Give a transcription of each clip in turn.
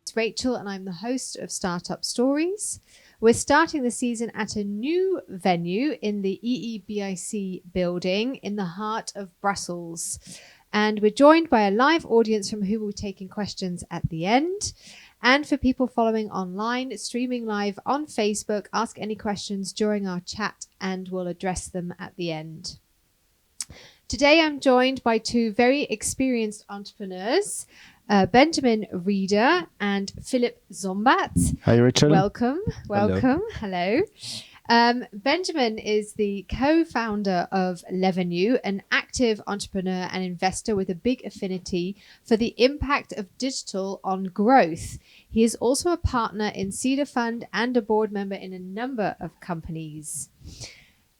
It's Rachel and I'm the host of Startup Stories. We're starting the season at a new venue in the EEBIC building in the heart of Brussels. And we're joined by a live audience from whom we'll be taking questions at the end. And for people following online, streaming live on Facebook, ask any questions during our chat and we'll address them at the end. Today I'm joined by two very experienced entrepreneurs, Benjamin Rieder and Philippe Szombat. Hi, Rachel. Welcome. Hello. Benjamin is the co-founder of Levenue, an active entrepreneur and investor with a big affinity for the impact of digital on growth. He is also a partner in Seeder Fund and a board member in a number of companies.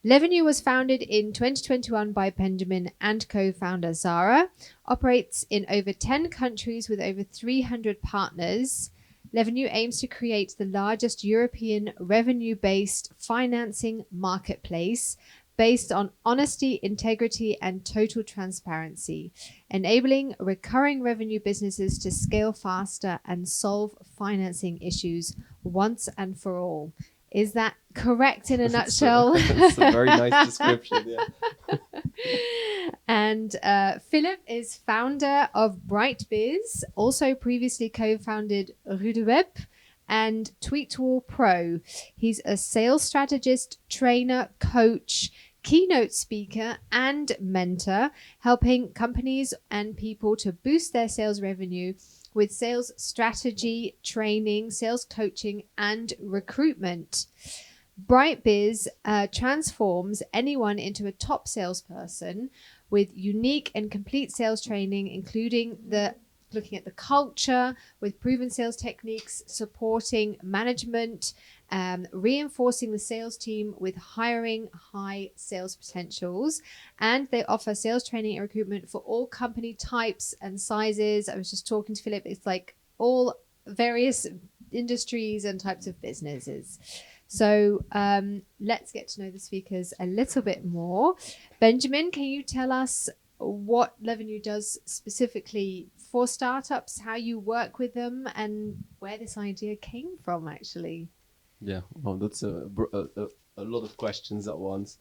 Levenue was founded in 2021 by Benjamin and co-founder Zara, operates in over 10 countries with over 300 partners. Levenue aims to create the largest European revenue-based financing marketplace based on honesty, integrity, and total transparency, enabling recurring revenue businesses to scale faster and solve financing issues once and for all. Is that correct in a nutshell? That's a very nice description, yeah. And Philippe is founder of BrightBiz, also previously co-founded Rieder and Tweetwall Pro. He's a sales strategist, trainer, coach, keynote speaker, and mentor, helping companies and people to boost their sales revenue with sales strategy, training, sales coaching, and recruitment. BrightBiz transforms anyone into a top salesperson with unique and complete sales training, including looking at the culture with proven sales techniques, supporting management, reinforcing the sales team with hiring high sales potentials. And they offer sales training and recruitment for all company types and sizes. I was just talking to Philippe. It's like all various industries and types of businesses. So let's get to know the speakers a little bit more. Benjamin, can you tell us what Levenue does specifically for startups, how you work with them, and where this idea came from, actually? Yeah, well, that's a lot of questions at once.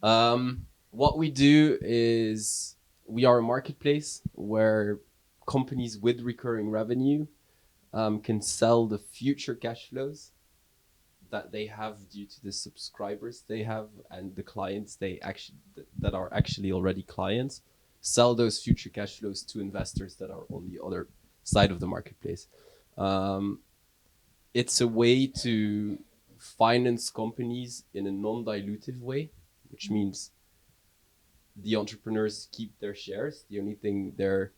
What we do is we are a marketplace where companies with recurring revenue can sell the future cash flows that they have due to the subscribers they have and the clients that are actually already clients, sell those future cash flows to investors that are on the other side of the marketplace. It's a way to finance companies in a non-dilutive way, which means the entrepreneurs keep their shares. The only thing they're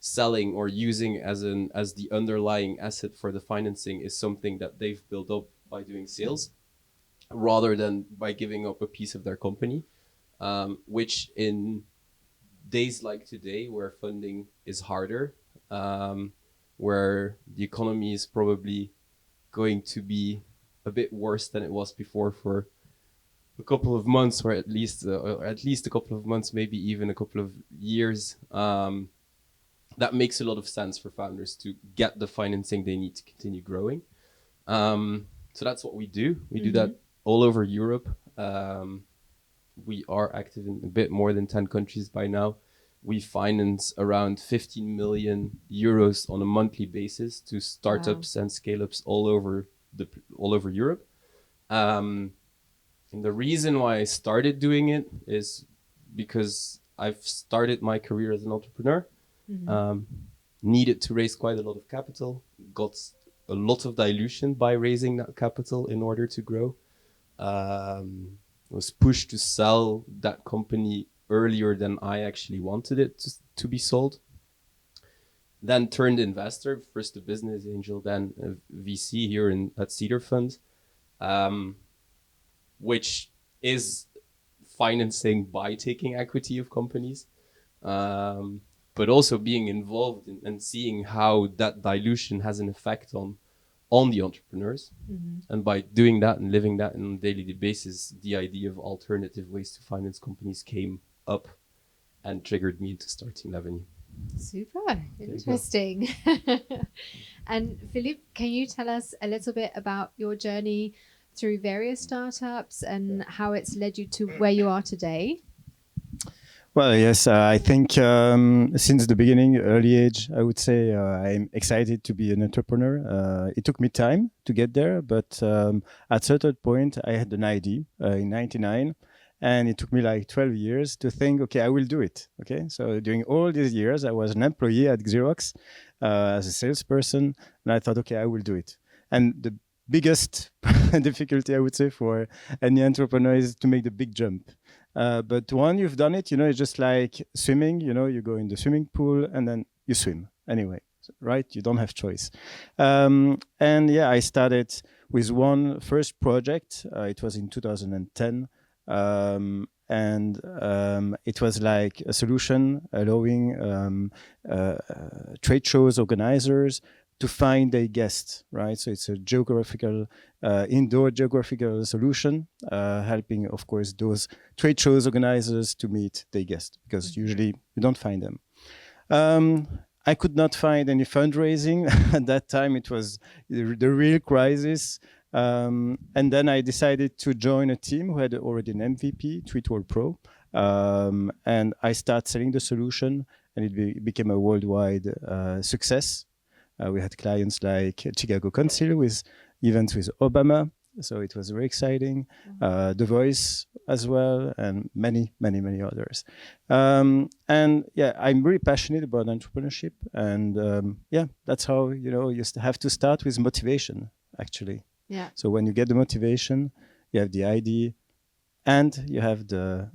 selling or using as the underlying asset for the financing is something that they've built up by doing sales, rather than by giving up a piece of their company, which in days like today, where funding is harder, where the economy is probably going to be a bit worse than it was before for a couple of months, or at least a couple of months, maybe even a couple of years, that makes a lot of sense for founders to get the financing they need to continue growing. So that's what we do. We do that all over Europe. We are active in a bit more than 10 countries by now. We finance around 15 million euros on a monthly basis to startups and scale-ups all over Europe. And the reason why I started doing it is because I've started my career as an entrepreneur, needed to raise quite a lot of capital, got a lot of dilution by raising that capital in order to grow. Was pushed to sell that company earlier than I actually wanted it to be sold. Then turned investor, first a business angel, then a VC here at Seeder Fund, which is financing by taking equity of companies, but also being involved in, and seeing how that dilution has an effect on the entrepreneurs. And by doing that and living that on a daily basis, the idea of alternative ways to finance companies came up and triggered me into starting Levenue. Super interesting. And Philippe, can you tell us a little bit about your journey through various startups and how it's led you to where you are today? Well, yes, I think since the beginning, early age, I would say I'm excited to be an entrepreneur. It took me time to get there, but at a certain point, I had an idea in '99, and it took me like 12 years to think, okay, I will do it. Okay, so during all these years, I was an employee at Xerox as a salesperson, and I thought, okay, I will do it. And the biggest difficulty, I would say, for any entrepreneur is to make the big jump. But when you've done it, it's just like swimming, you go in the swimming pool and then you swim anyway, right? You don't have choice. And yeah, I started with one first project. It was in 2010. It was like a solution allowing trade shows organizers to find a guest, right? So it's a geographical, indoor geographical solution, helping, of course, those trade shows organizers to meet their guests, because usually you don't find them. I could not find any fundraising at that time. It was the real crisis. And then I decided to join a team who had already an MVP, Tweetworld Pro. And I started selling the solution, and it became a worldwide success. We had clients like Chicago Council with events with Obama. So it was very exciting. The Voice as well, and many, many, many others. And yeah, I'm very passionate about entrepreneurship. And yeah, that's how, you have to start with motivation, actually. Yeah. So when you get the motivation, you have the idea, and you have the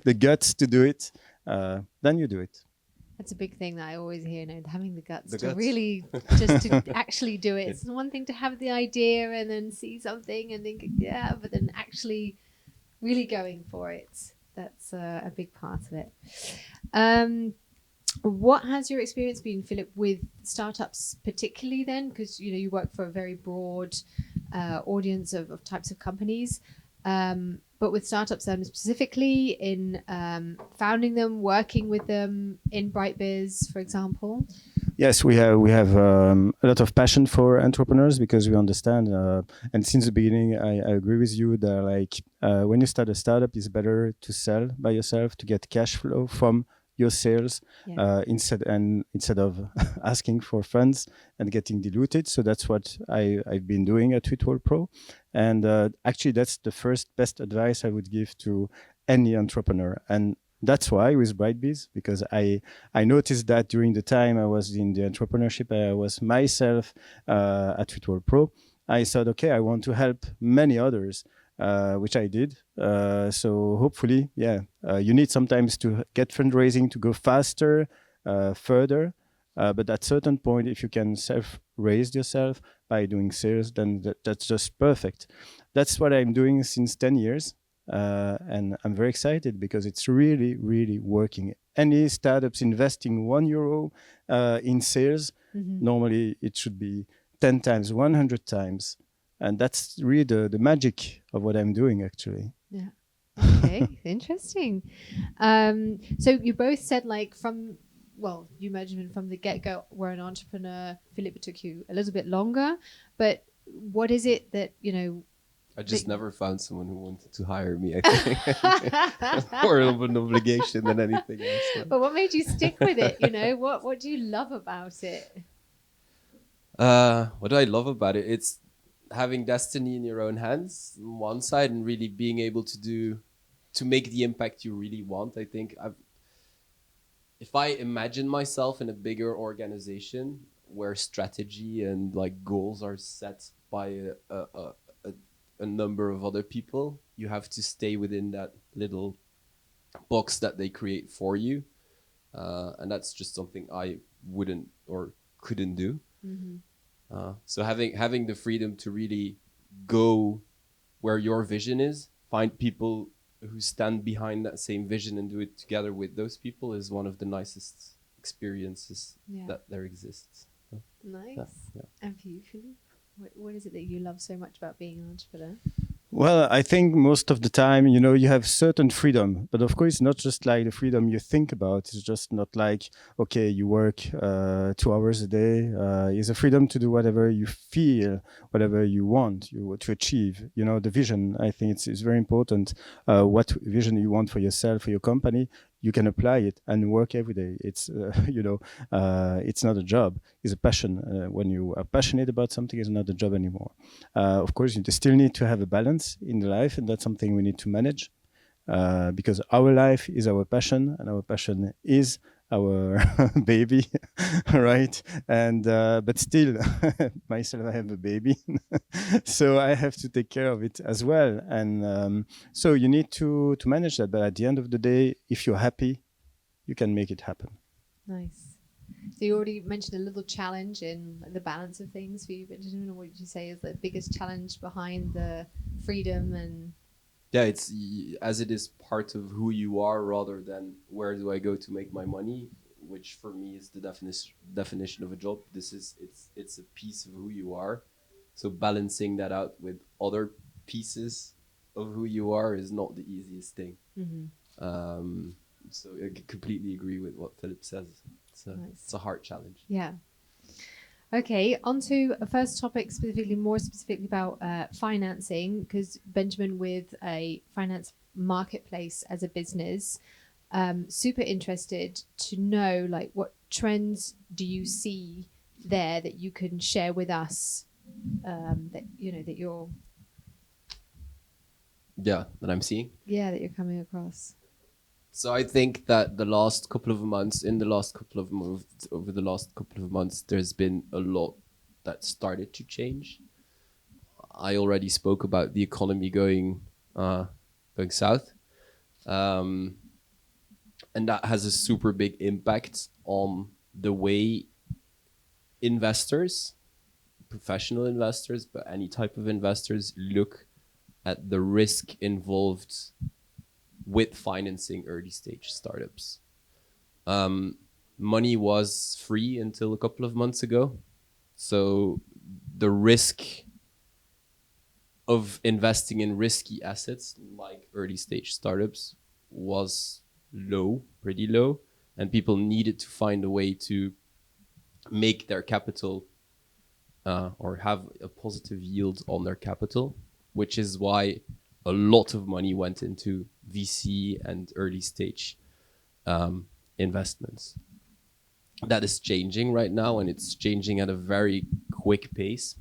the guts to do it, then you do it. That's a big thing that I always hear, having the guts The to guts. really just to actually do it. It's one thing to have the idea and then see something and think, yeah, but then actually really going for it. That's a big part of it. What has your experience been, Philippe, with startups particularly then? Because, you work for a very broad audience of types of companies. But with startups then specifically in founding them, working with them in BrightBiz, for example? Yes, we have a lot of passion for entrepreneurs, because we understand, and since the beginning, I agree with you that when you start a startup, it's better to sell by yourself to get cash flow from your sales, instead of asking for funds and getting diluted. So that's what I've been doing at Tweetworld Pro. And actually, that's the best advice I would give to any entrepreneur. And that's why with BrightBiz, because I noticed that during the time I was in the entrepreneurship, I was myself at Tweetworld Pro. I thought, okay, I want to help many others. Which I did. So hopefully, you need sometimes to get fundraising to go faster, further. But at a certain point, if you can self-raise yourself by doing sales, then that's just perfect. That's what I'm doing since 10 years. And I'm very excited because it's really, really working. Any startups investing €1 in sales, normally it should be 10 times, 100 times. And that's really the magic of what I'm doing, actually. Yeah. Okay. Interesting. So you both said you mentioned from the get-go, we're an entrepreneur. Philippe, it took you a little bit longer, but what is it that, I just never found someone who wanted to hire me, I think. More of an obligation than anything else. But what made you stick with it? What do you love about it? What do I love about it? It's having destiny in your own hands on one side, and really being able to make the impact you really want. I think if I imagine myself in a bigger organization where strategy and goals are set by a number of other people, you have to stay within that little box that they create for you. And that's just something I wouldn't or couldn't do. Mm-hmm. So having the freedom to really go where your vision is, find people who stand behind that same vision and do it together with those people is one of the nicest experiences that there exists. Nice. Yeah. And for you, Philippe, what is it that you love so much about being an entrepreneur? Well, I think most of the time, you have certain freedom, but of course, not just like the freedom you think about. It's just not like, okay, you work 2 hours a day. It's a freedom to do whatever you feel, whatever you want to achieve. The vision, I think it's very important. What vision you want for yourself, for your company, you can apply it and work every day. It's, it's not a job. It's a passion. When you are passionate about something, it's not a job anymore. Of course, you still need to have a balance in the life, and that's something we need to manage because our life is our passion, and our passion is our baby, right? And but still, myself, I have a baby, so I have to take care of it as well. And so you need to manage that. But at the end of the day, if you're happy, you can make it happen. Nice. So you already mentioned a little challenge in the balance of things for you, but what did you say is the biggest challenge behind the freedom and? Yeah, it's as it is part of who you are rather than where do I go to make my money, which for me is the definition of a job. It's a piece of who you are. So balancing that out with other pieces of who you are is not the easiest thing. Mm-hmm. So I completely agree with what Philippe says. It's a hard challenge. Yeah. Okay, on to a first topic, more specifically about financing, because Benjamin, with a finance marketplace as a business, super interested to know, like, what trends do you see there that you can share with us, that you're... Yeah, that I'm seeing? Yeah, that you're coming across. So I think that over the last couple of months, there's been a lot that started to change. I already spoke about the economy going south, and that has a super big impact on the way investors, professional investors, but any type of investors, look at the risk involved with financing early stage startups. Money was free until a couple of months ago. So the risk of investing in risky assets like early stage startups was low, pretty low. And people needed to find a way to make their capital or have a positive yield on their capital, which is why a lot of money went into VC and early stage investments. That is changing right now, and it's changing at a very quick pace.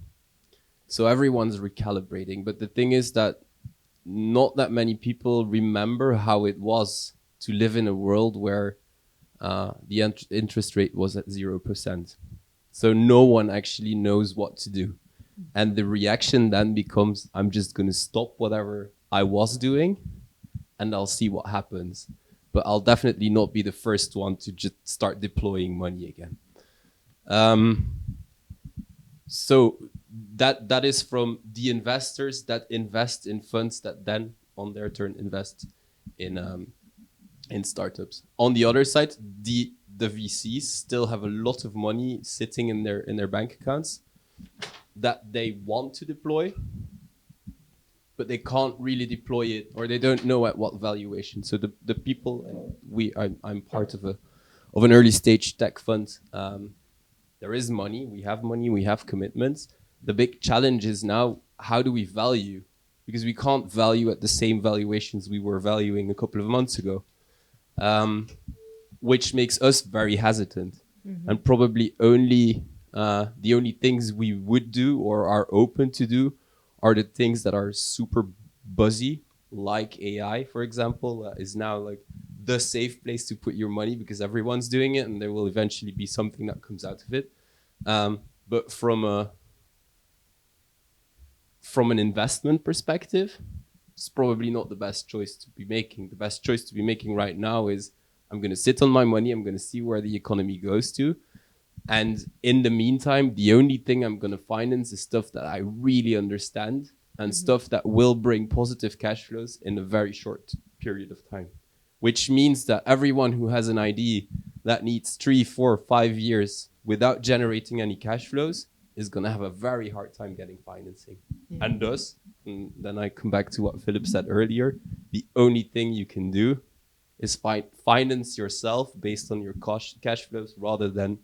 So everyone's recalibrating. But the thing is that not that many people remember how it was to live in a world where the interest rate was at 0%. So no one actually knows what to do. And the reaction then becomes, I'm just going to stop whatever I was doing and I'll see what happens. But I'll definitely not be the first one to just start deploying money again. So that is from the investors that invest in funds that then on their turn invest in startups. On the other side, the VCs still have a lot of money sitting in their bank accounts that they want to deploy, but they can't really deploy it, or they don't know at what valuation. So the people, and I'm part of an early stage tech fund. There is money, we have commitments. The big challenge is now, how do we value? Because we can't value at the same valuations we were valuing a couple of months ago, which makes us very hesitant. Mm-hmm. And probably the only things we would do or are open to do are the things that are super buzzy, like AI, for example, is now like the safe place to put your money because everyone's doing it, and there will eventually be something that comes out of it. But from an investment perspective, it's probably not the best choice to be making. The best choice to be making right now is, I'm going to sit on my money, I'm going to see where the economy goes to. And in the meantime, the only thing I'm going to finance is stuff that I really understand and stuff that will bring positive cash flows in a very short period of time. Which means that everyone who has an idea that needs 3, 4, 5 years without generating any cash flows is going to have a very hard time getting financing. Yeah. And thus, and then I come back to what Philippe said earlier, the only thing you can do is finance yourself based on your cash flows rather than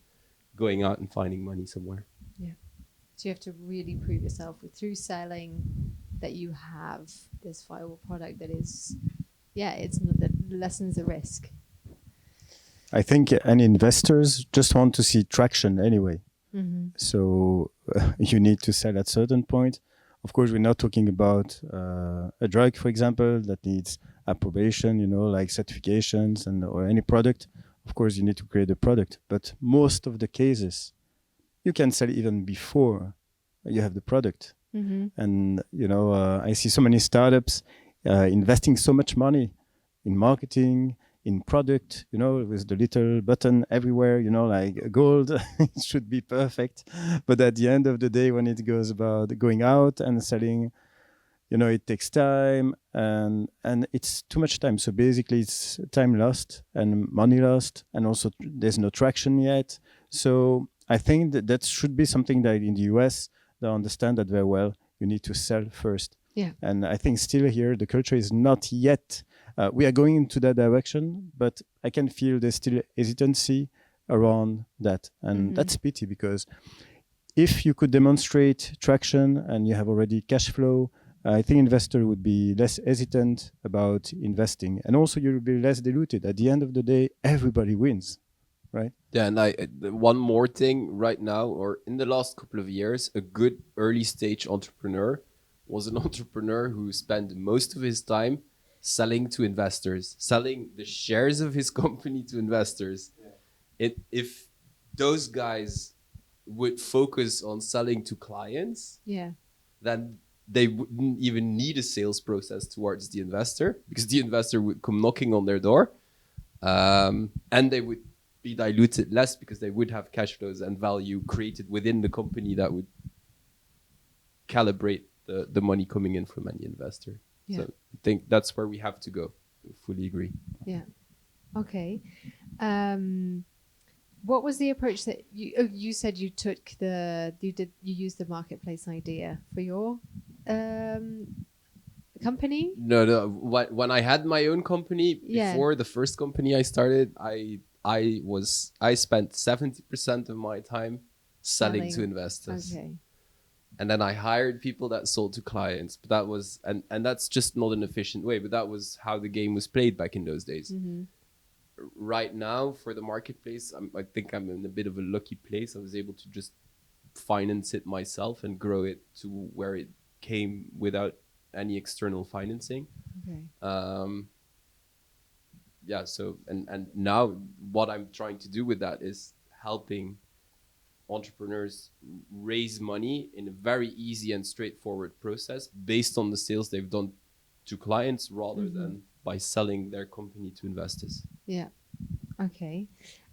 going out and finding money somewhere. Yeah. So you have to really prove yourself through selling that you have this viable product that is, it's not, that lessens the risk. I think any investors just want to see traction anyway. Mm-hmm. So you need to sell at a certain point. Of course, we're not talking about a drug, for example, that needs approbation, like certifications or any product. Of course, you need to create a product. But most of the cases, you can sell even before you have the product. Mm-hmm. And, I see so many startups investing so much money in marketing, in product, with the little button everywhere, like gold, it should be perfect. But at the end of the day, when it goes about going out and selling, it takes time and it's too much time. So basically it's time lost and money lost, and also there's no traction yet. So I think that should be something that in the US, they understand that very well. You need to sell first. Yeah. And I think still here, the culture is not yet, we are going into that direction, but I can feel there's still hesitancy around that. And that's pity, because if you could demonstrate traction and you have already cash flow, I think investor would be less hesitant about investing. And also you'll be less diluted. At the end of the day, everybody wins, right? Yeah, and one more thing right now, or in the last couple of years, a good early stage entrepreneur was an entrepreneur who spent most of his time selling to investors, selling the shares of his company to investors. Yeah. If those guys would focus on selling to clients, then they wouldn't even need a sales process towards the investor, because the investor would come knocking on their door, and they would be diluted less because they would have cash flows and value created within the company that would calibrate the money coming in from any investor. Yeah. So I think that's where we have to go. I fully agree. Yeah. Okay. What was the approach that you said you took you used the marketplace idea for your company? No. When I had my own company before the first company I started, I spent 70% of my time selling to investors. Okay. And then I hired people that sold to clients. But that was, and that's just not an efficient way, but that was how the game was played back in those days. Mm-hmm. Right now, for the marketplace, I think I'm in a bit of a lucky place. I was able to just finance it myself and grow it to where it came without any external financing. Okay. So, and now what I'm trying to do with that is helping entrepreneurs raise money in a very easy and straightforward process based on the sales they've done to clients rather than by selling their company to investors. Yeah. Okay.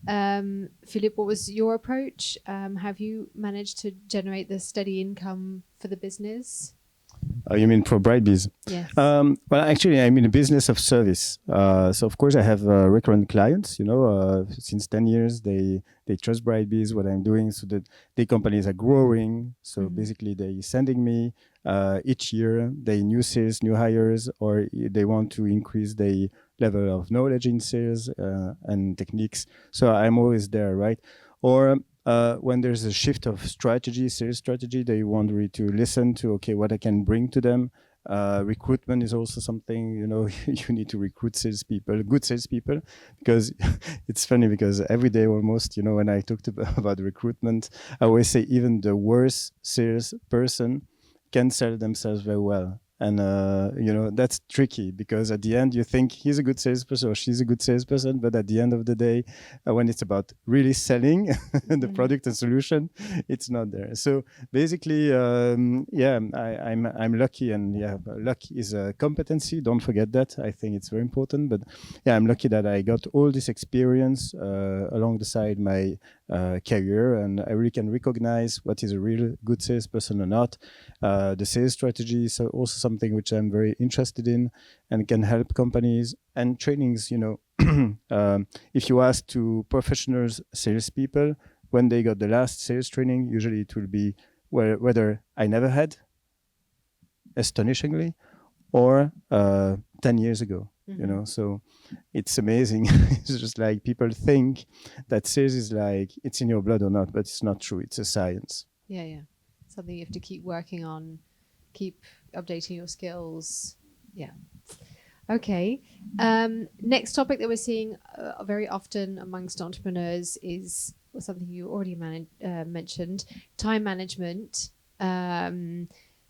Philippe, what was your approach? Have you managed to generate the steady income for the business? You mean for BrightBiz? Yes. Well, actually, I'm in a business of service. So, of course, I have recurrent clients. Since 10 years, they trust BrightBiz, what I'm doing, so that the companies are growing. So, basically, they're sending me each year, they new sales, new hires, or they want to increase the level of knowledge in sales and techniques. So, I'm always there, right? Or when there's a shift of strategy, sales strategy, they want really to listen to, okay, what I can bring to them. Recruitment is also something, you need to recruit salespeople, good salespeople, because it's funny because every day almost, when I talked about recruitment, I always say even the worst salesperson can sell themselves very well. And, that's tricky because at the end you think he's a good salesperson or she's a good salesperson, but at the end of the day, when it's about really selling the product and solution, it's not there. So basically, I'm lucky, and luck is a competency. Don't forget that. I think it's very important. But I'm lucky that I got all this experience along the side my career, and I really can recognize what is a real good salesperson or not. The sales strategy is also something which I'm very interested in and can help companies, and trainings. If you ask to professionals, salespeople, when they got the last sales training, usually it will be whether I never had astonishingly, or 10 years ago. You know, so it's amazing. It's just like people think that sales is like it's in your blood or not, but it's not true. It's a science. Yeah. Something you have to keep working on, keep updating your skills. Yeah. Okay. Next topic that we're seeing very often amongst entrepreneurs is something you already mentioned, time management.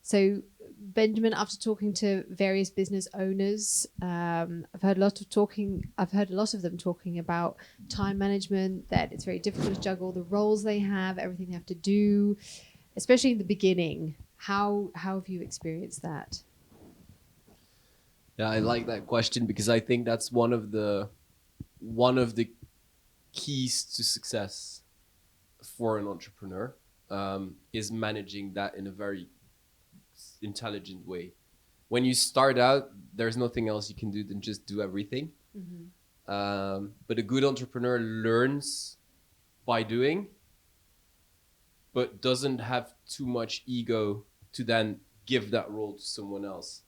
So Benjamin, after talking to various business owners, I've heard a lot of them talking about time management, that it's very difficult to juggle the roles they have, everything they have to do, especially in the beginning. How have you experienced that? Yeah, I like that question because I think that's one of the keys to success for an entrepreneur, is managing that in a very intelligent way. When you start out, there's nothing else you can do than just do everything. But a good entrepreneur learns by doing, but doesn't have too much ego to then give that role to someone else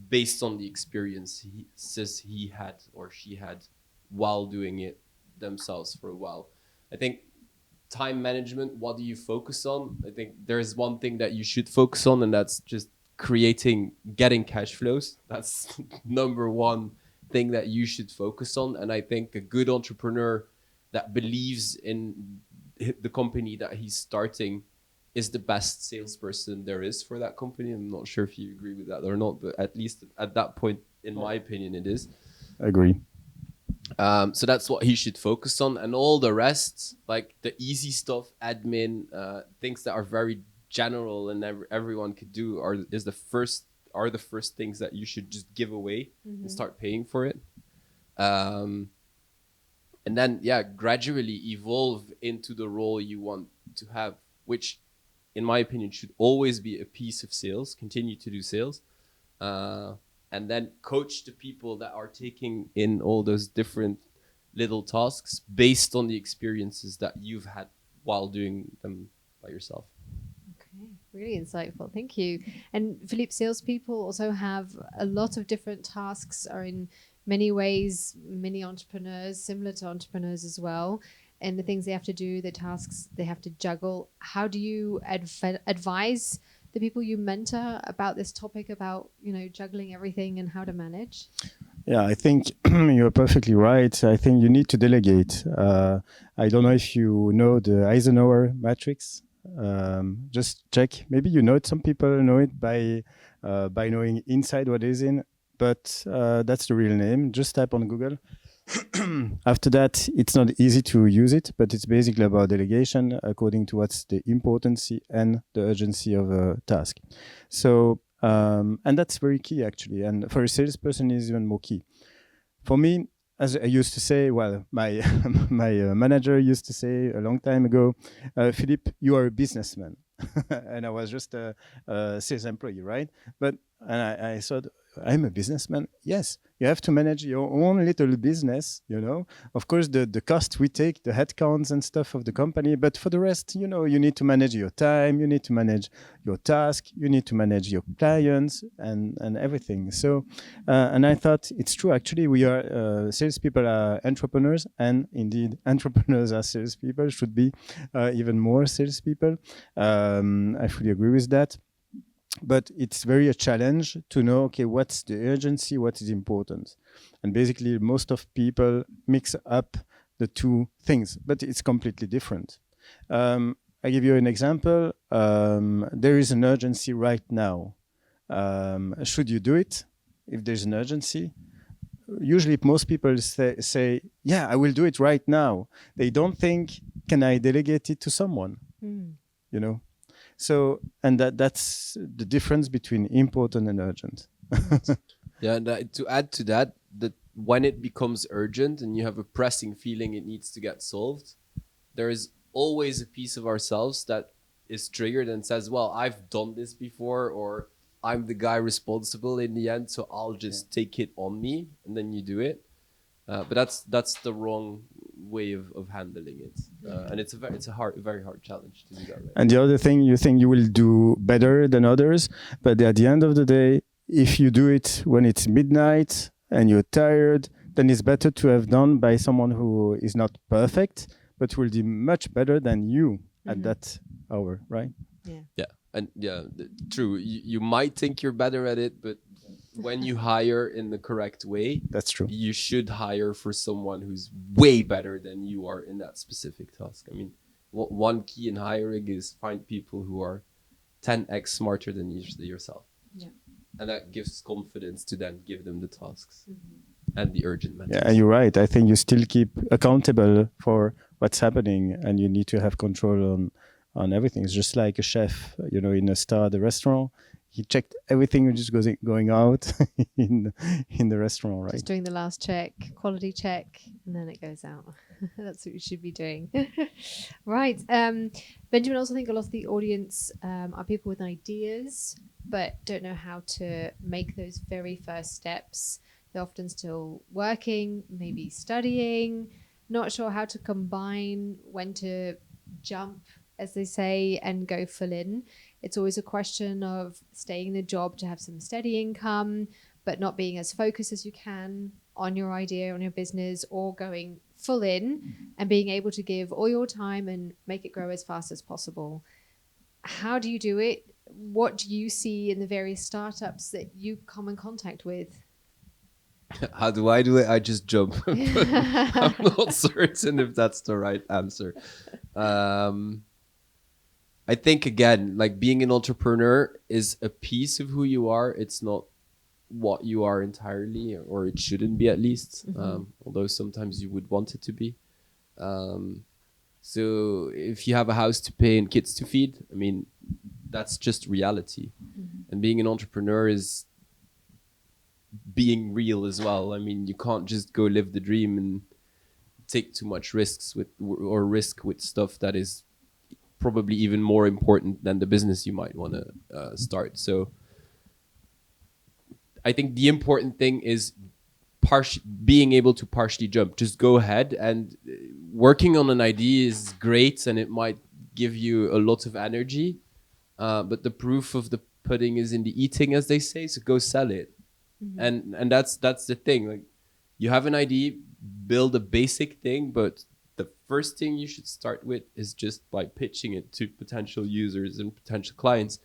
based on the experience he had or she had while doing it themselves for a while. I think time management, what do you focus on? I think there's one thing that you should focus on, and that's just getting cash flows. That's number one thing that you should focus on. And I think a good entrepreneur that believes in the company that he's starting is the best salesperson there is for that company. I'm not sure if you agree with that or not, but at least at that point, in my opinion, it is. I agree. So that's what he should focus on, and all the rest, like the easy stuff, admin, things that are very general and everyone could do, are the first things that you should just give away and start paying for it, and then gradually evolve into the role you want to have, which, in my opinion, should always be a piece of sales. Continue to do sales. And then coach the people that are taking in all those different little tasks based on the experiences that you've had while doing them by yourself. Okay, really insightful. Thank you. And Philippe, salespeople also have a lot of different tasks, are in many ways mini entrepreneurs, similar to entrepreneurs as well. And the things they have to do, the tasks they have to juggle. How do you advise the people you mentor about this topic, about, juggling everything and how to manage? Yeah, I think you're perfectly right. I think you need to delegate. I don't know if you know the Eisenhower matrix. Just check. Maybe you know it. Some people know it by knowing inside what is in, but that's the real name. Just type on Google. After that, it's not easy to use it, but it's basically about delegation according to what's the importance and the urgency of a task. So, and that's very key actually. And for a salesperson, is even more key. For me, as I used to say, well, my manager used to say a long time ago, Philippe, you are a businessman. And I was just a sales employee, right? And I thought, I'm a businessman. Yes, you have to manage your own little business, Of course, the cost we take, the headcounts and stuff of the company. But for the rest, you need to manage your time. You need to manage your task. You need to manage your clients and everything. So, and I thought it's true. Actually, we are salespeople are entrepreneurs. And indeed, entrepreneurs are salespeople, should be even more salespeople. I fully agree with that. But it's very a challenge to know, okay, what's the urgency, what is important. And basically, most of people mix up the two things, but it's completely different. I give you an example. There is an urgency right now. Should you do it if there's an urgency? Usually, most people say, yeah, I will do it right now. They don't think, can I delegate it to someone? So, and that's the difference between important and urgent. Yeah, and to add to that when it becomes urgent and you have a pressing feeling it needs to get solved, there is always a piece of ourselves that is triggered and says, well, I've done this before, or I'm the guy responsible in the end, so I'll just take it on me, and then you do it. But that's the wrong way of handling it, and it's a very hard challenge to do that. Right? And the other thing, you think you will do better than others, but at the end of the day, if you do it when it's midnight and you're tired, then it's better to have done by someone who is not perfect, but will do much better than you at that hour, right? True. You might think you're better at it, but when you hire in the correct way, that's true. You should hire for someone who's way better than you are in that specific task. I mean, one key in hiring is find people who are 10x smarter than yourself. Yeah. And that gives confidence to then give them the tasks and the urgent matters. Yeah, you're right. I think you still keep accountable for what's happening, and you need to have control on everything. It's just like a chef, in the restaurant. He checked everything which is going out in the restaurant, right? Just doing the last check, quality check, and then it goes out. That's what you should be doing. Right. Benjamin, also think a lot of the audience are people with ideas, but don't know how to make those very first steps. They're often still working, maybe studying, not sure how to combine, when to jump, as they say, and go full in. It's always a question of staying in the job to have some steady income, but not being as focused as you can on your idea, on your business, or going full in and being able to give all your time and make it grow as fast as possible. How do you do it? What do you see in the various startups that you come in contact with? How do I do it? I just jump. I'm not certain if that's the right answer. I think, again, like being an entrepreneur is a piece of who you are. It's not what you are entirely, or it shouldn't be, at least, although sometimes you would want it to be. So if you have a house to pay and kids to feed, I mean, that's just reality. And being an entrepreneur is being real as well. I mean, you can't just go live the dream and take too much risk with stuff that is probably even more important than the business you might want to start. So I think the important thing is being able to partially jump. Just go ahead, and working on an idea is great, and it might give you a lot of energy, but the proof of the pudding is in the eating, as they say. So go sell it. And that's the thing. Like, you have an idea, build a basic thing, but the first thing you should start with is just by pitching it to potential users and potential clients.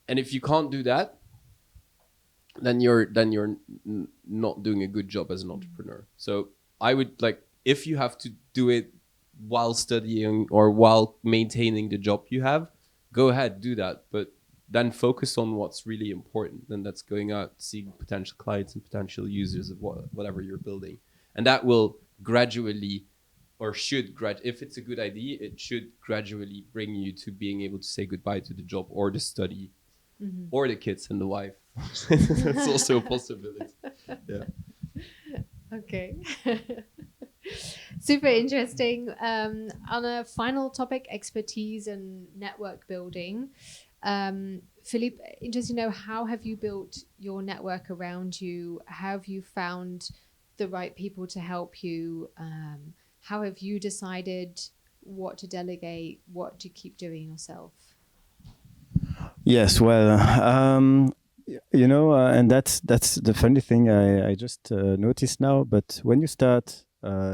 And if you can't do that, then you're not doing a good job as an entrepreneur. So I would, like, if you have to do it while studying or while maintaining the job you have, go ahead, do that. But then focus on what's really important. And that's going out, seeing potential clients and potential users of whatever you're building. And that will gradually, or should, if it's a good idea, it should gradually bring you to being able to say goodbye to the job or the study or the kids and the wife. That's also a possibility. Yeah. Okay. Super interesting. On a final topic, expertise and network building. Philippe, interesting to know, how have you built your network around you? How have you found the right people to help you? How have you decided what to delegate, what to keep doing yourself? Yes, well, and that's the funny thing I just noticed now. But when you start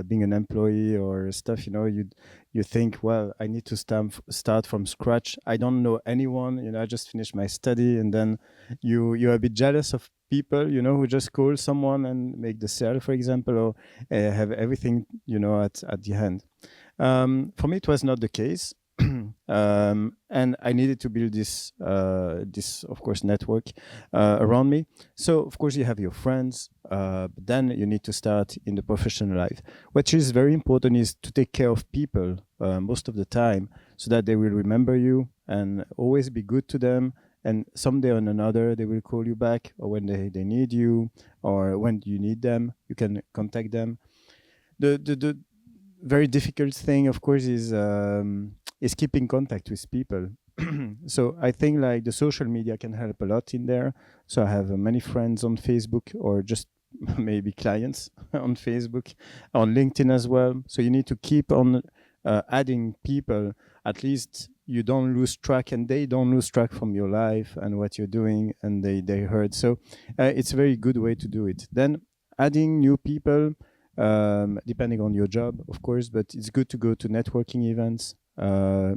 being an employee or stuff, you think, well, I need to start from scratch. I don't know anyone. I just finished my study, and then you're a bit jealous of people, who just call someone and make the sale, for example, or have everything, at the hand. For me, it was not the case. And I needed to build this of course network around me. So of course you have your friends, but then you need to start in the professional life. What is very important is to take care of people most of the time, so that they will remember you, and always be good to them. And someday or another they will call you back, or when they need you, or when you need them, you can contact them. The very difficult thing, of course, is keeping contact with people. So I think like the social media can help a lot in there. So I have many friends on Facebook, or just maybe clients on Facebook, on LinkedIn as well. So you need to keep on adding people. At least you don't lose track, and they don't lose track from your life and what you're doing, and they heard. So it's a very good way to do it. Then adding new people, depending on your job, of course, but it's good to go to networking events,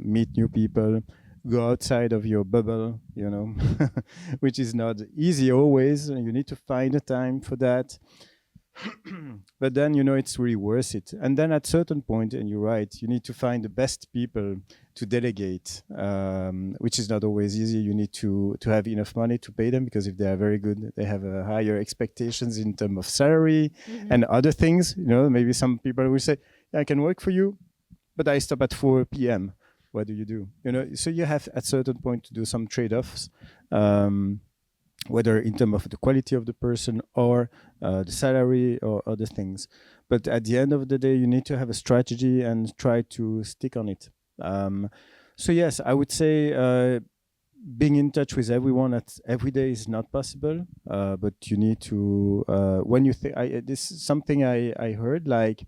meet new people, go outside of your bubble, you know, which is not easy always. You need to find a time for that. But then, you know, it's really worth it. And then at certain point, and you're right, you need to find the best people to delegate, which is not always easy. You need to have enough money to pay them, because if they are very good, they have higher expectations in terms of salary and other things. You know, maybe some people will say, I can work for you, but I stop at 4 p.m. What do? You know, so you have at certain point to do some trade-offs, whether in terms of the quality of the person or the salary or other things. But at the end of the day, you need to have a strategy and try to stick on it. So yes, I would say being in touch with everyone at every day is not possible, but you need to, when you think, this is something I heard, like,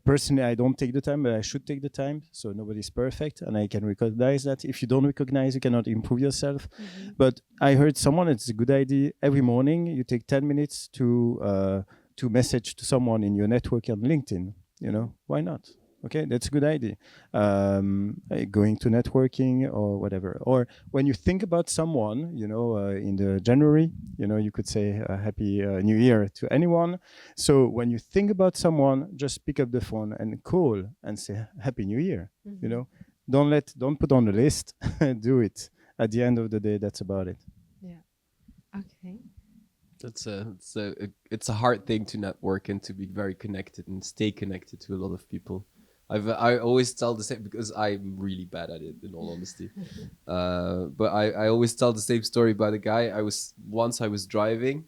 personally, I don't take the time, but I should take the time. So nobody's perfect, and I can recognize that. If you don't recognize, you cannot improve yourself. But I heard someone, it's a good idea. Every morning, you take 10 minutes to message to someone in your network on LinkedIn. You know, why not? Okay, that's a good idea. Going to networking or whatever. Or when you think about someone, you know, in the January, you know, you could say Happy New Year to anyone. So when you think about someone, just pick up the phone and call and say Happy New Year. You know, don't put on the list. Do it. At the end of the day, that's about it. Yeah. Okay. It's a hard thing to network and to be very connected and stay connected to a lot of people. I always tell the same, because I'm really bad at it, in all honesty. But I always tell the same story about a guy. I was driving,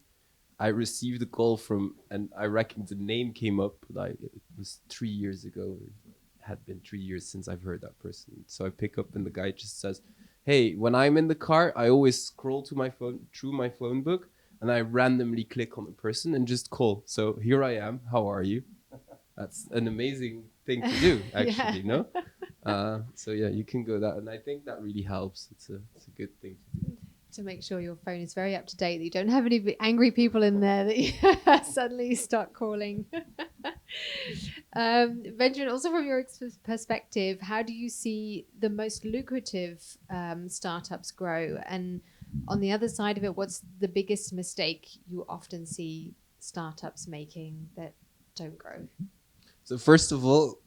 I received a call from, and I reckon the name came up, like it was 3 years ago. It had been 3 years since I've heard that person. So I pick up, and the guy just says, "Hey, when I'm in the car, I always scroll to my phone through my phone book, and I randomly click on the person and just call. So here I am. How are you?" That's an amazing thing to do, actually, no? So yeah, you can go that, and I think that really helps. It's a good thing to do. To make sure your phone is very up to date, that you don't have any angry people in there that you suddenly start calling. Benjamin, also from your perspective, how do you see the most lucrative startups grow? And on the other side of it, what's the biggest mistake you often see startups making that don't grow? So first of all,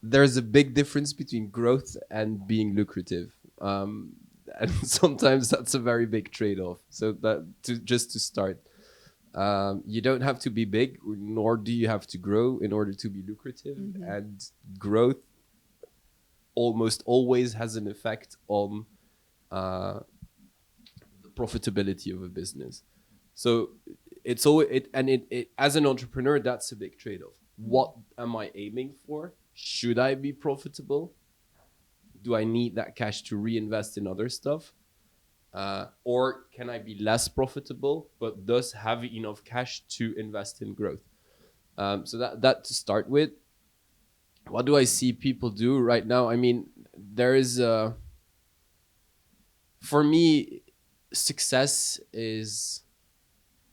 there's a big difference between growth and being lucrative. And sometimes that's a very big trade-off. So just to start, you don't have to be big, nor do you have to grow in order to be lucrative. And growth almost always has an effect on the profitability of a business. So it's always as an entrepreneur, that's a big trade-off. What am I aiming for? Should I be profitable? Do I need that cash to reinvest in other stuff? Or can I be less profitable, but thus have enough cash to invest in growth? So that to start with. What do I see people do right now? I mean, there is for me, success is,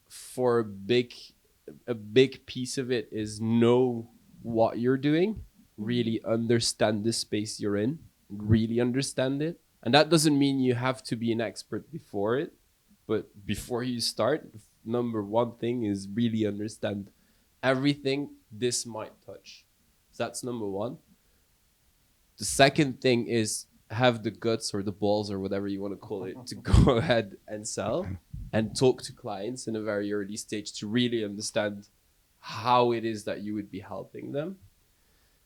for a big piece of it is know what you're doing, really understand the space you're in, really understand it. And that doesn't mean you have to be an expert before it, but before you start, number one thing is really understand everything this might touch. So that's number one. The second thing is have the guts or the balls or whatever you want to call it to go ahead and sell and talk to clients in a very early stage to really understand how it is that you would be helping them.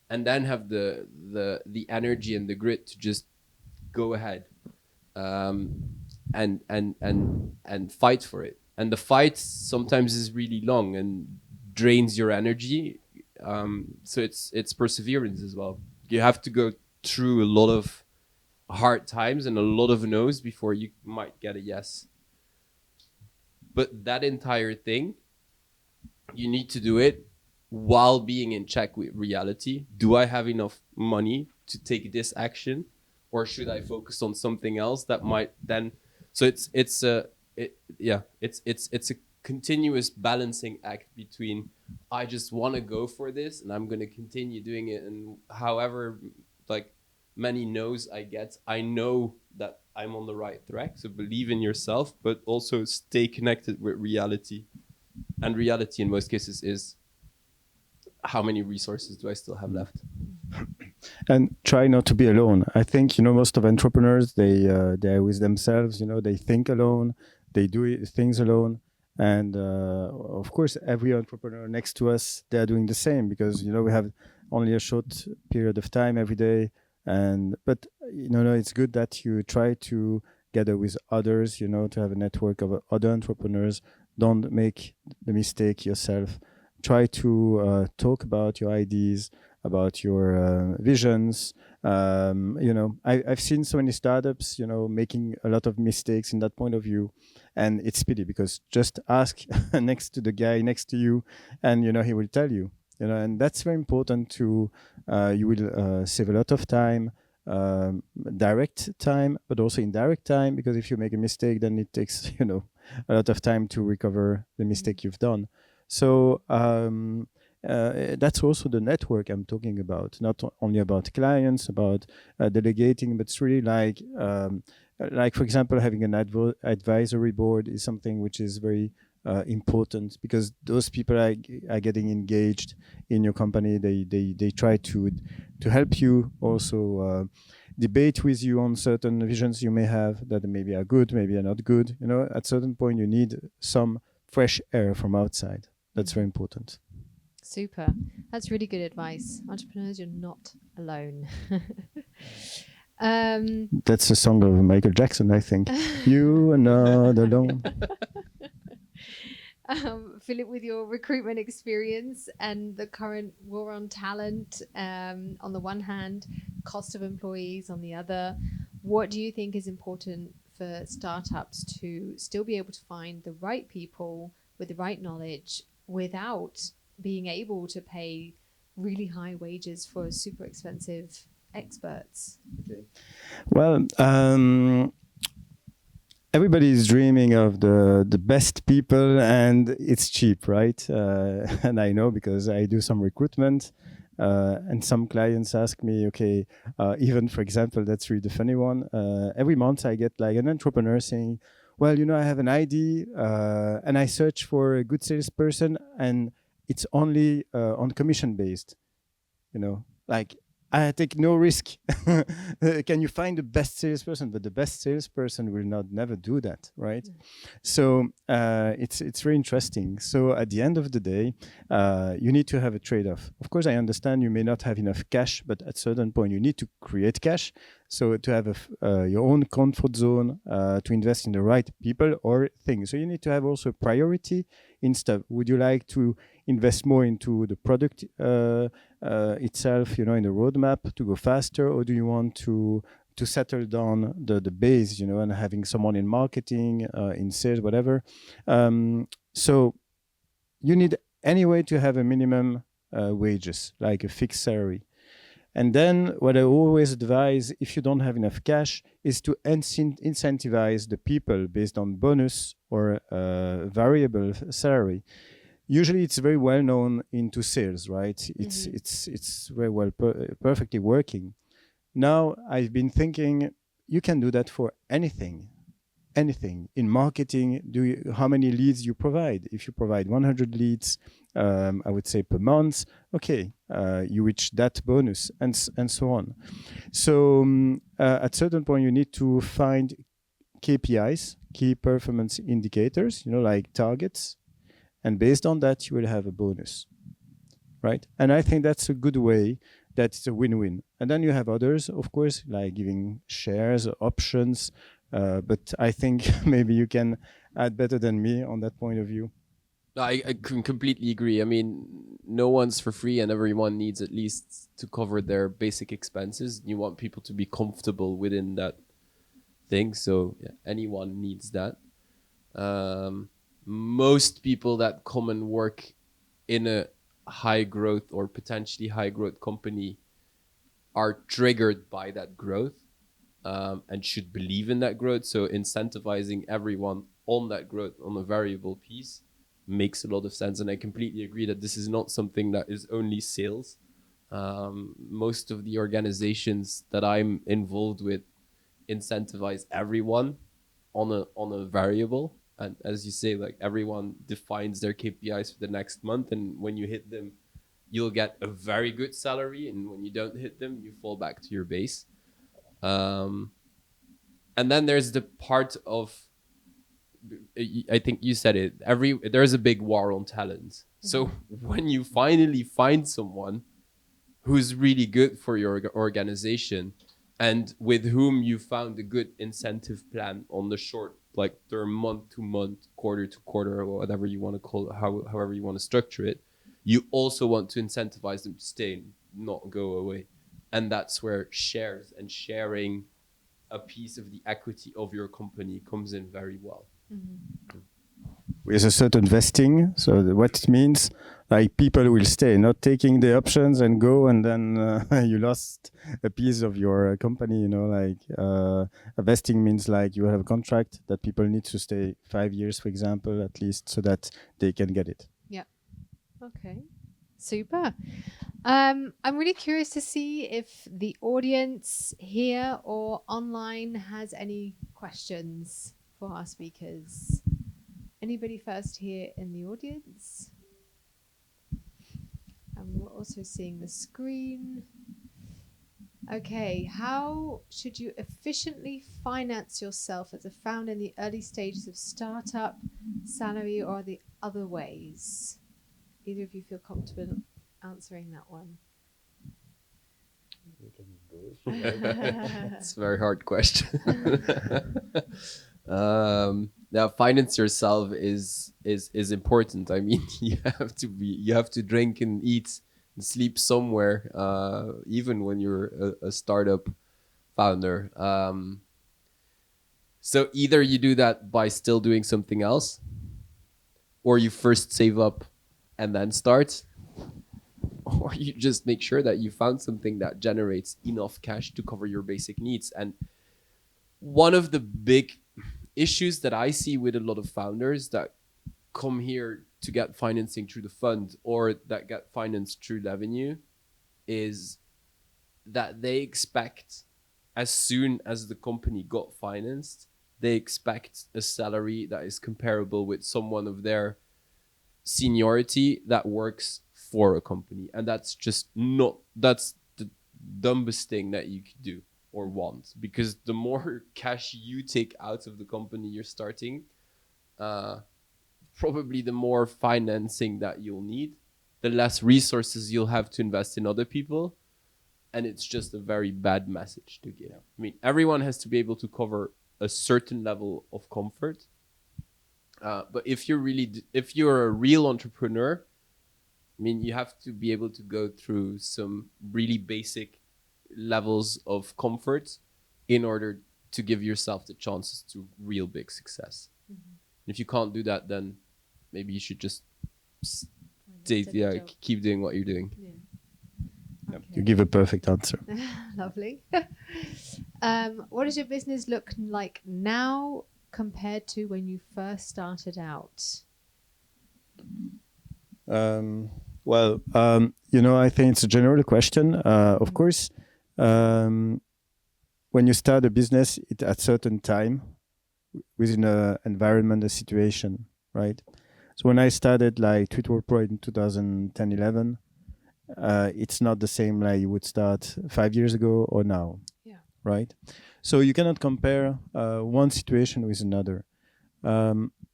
And then have the energy and the grit to just go ahead and fight for it. And the fight sometimes is really long and drains your energy. So it's perseverance as well. You have to go through a lot of hard times and a lot of no's before you might get a yes. But that entire thing you need to do it while being in check with reality. Do I have enough money to take this action, or should I focus on something else that might then? So it's a continuous balancing act between I just want to go for this and I'm going to continue doing it, and however like many no's I get, I know that I'm on the right track. So believe in yourself, but also stay connected with reality. And reality in most cases is how many resources do I still have left? And try not to be alone. I think, most of entrepreneurs, they're with themselves, they think alone, they do things alone. And of course, every entrepreneur next to us, they're doing the same because, we have only a short period of time every day. But it's good that you try to gather with others, to have a network of other entrepreneurs. Don't make the mistake yourself. Try to talk about your ideas, about your visions. I've seen so many startups, making a lot of mistakes in that point of view. And it's pity because just ask next to the guy next to you and, he will tell you. And that's very important to, you will save a lot of time, direct time, but also indirect time, because if you make a mistake, then it takes, a lot of time to recover the mistake you've done. So that's also the network I'm talking about, not only about clients, about delegating, but it's really like, for example, having an advisory board is something which is very important, because those people are getting engaged in your company. They try to help you, also debate with you on certain visions you may have that maybe are good, maybe are not good. At certain point you need some fresh air from outside. That's very important. Super. That's really good advice. Entrepreneurs, you're not alone. That's a song of Michael Jackson, I think. You are not alone. Philippe, with your recruitment experience and the current war on talent, on the one hand, cost of employees on the other, what do you think is important for startups to still be able to find the right people with the right knowledge without being able to pay really high wages for super expensive experts? Okay. Well, everybody is dreaming of the best people, and it's cheap, right? And I know because I do some recruitment, and some clients ask me, okay, even for example, that's really the funny one. Every month I get like an entrepreneur saying, well, I have an idea, and I search for a good salesperson, and it's only on commission based, like I take no risk. Can you find the best salesperson? But the best salesperson will never do that, right? Mm. So it's very interesting. So at the end of the day, you need to have a trade-off. Of course, I understand you may not have enough cash, but at a certain point, you need to create cash. So to have your own comfort zone, to invest in the right people or things. So you need to have also priority in stuff. Would you like to invest more into the product itself, in the roadmap to go faster, or do you want to settle down the base, and having someone in marketing, in sales, whatever. So you need anyway to have a minimum wages, like a fixed salary. And then what I always advise, if you don't have enough cash, is to incentivize the people based on bonus or variable salary. Usually it's very well known into sales, right? Mm-hmm. It's very well perfectly working. Now I've been thinking you can do that for anything. In marketing, how many leads you provide? If you provide 100 leads, I would say per month, okay, you reach that bonus, and so on. So at certain point, you need to find KPIs, key performance indicators, like targets, and based on that, you will have a bonus, right? And I think that's a good way. That's a win-win. And then you have others, of course, like giving shares, options. But I think maybe you can add better than me on that point of view. I can completely agree. I mean, no one's for free, and everyone needs at least to cover their basic expenses. You want people to be comfortable within that thing. So yeah, anyone needs that. Most people that come and work in a high growth or potentially high growth company are triggered by that growth and should believe in that growth. So incentivizing everyone on that growth on a variable piece makes a lot of sense. And I completely agree that this is not something that is only sales. Most of the organizations that I'm involved with incentivize everyone on a variable. And as you say, like everyone defines their KPIs for the next month. And when you hit them, you'll get a very good salary. And when you don't hit them, you fall back to your base. And then there's the part of, I think you said it, there's a big war on talent. So when you finally find someone who's really good for your organization and with whom you found a good incentive plan on the short, like term, month to month, quarter to quarter, or whatever you want to call it, however you want to structure it, you also want to incentivize them to stay and not go away. And that's where shares and sharing a piece of the equity of your company comes in very well. With a certain vesting, so what it means, like people will stay, not taking the options and go, and then you lost a piece of your company. Like a vesting means like you have a contract that people need to stay 5 years, for example, at least, so that they can get it. Yeah. Okay. Super. I'm really curious to see if the audience here or online has any questions for our speakers. Anybody first here in the audience? And we're also seeing the screen. Okay, how should you efficiently finance yourself as a founder in the early stages of startup, salary, or the other ways? Either of you feel comfortable answering that one? It's a very hard question. Now, finance yourself is important. I mean, you have to drink and eat and sleep somewhere, even when you're a startup founder. So either you do that by still doing something else, or you first save up and then start, or you just make sure that you found something that generates enough cash to cover your basic needs. And one of the big issues that I see with a lot of founders that come here to get financing through the fund or that get financed through Levenue is that they expect, as soon as the company got financed, they expect a salary that is comparable with someone of their seniority that works for a company. And that's just not, that's the dumbest thing that you could do or want, because the more cash you take out of the company you're starting, probably the more financing that you'll need, the less resources you'll have to invest in other people. And it's just a very bad message to give. I mean, everyone has to be able to cover a certain level of comfort. But if you're a real entrepreneur, I mean, you have to be able to go through some really basic levels of comfort in order to give yourself the chances to real big success. If you can't do that, then maybe you should just keep doing what you're doing. Yeah. Okay. You give a perfect answer. Lovely. What does your business look like now compared to when you first started out? I think it's a general question. Of course, when you start a business, it at certain time within an environment, a situation, right? So when I started like Twitter Pro in 2010-11, it's not the same like you would start 5 years ago or now, right? So you cannot compare one situation with another.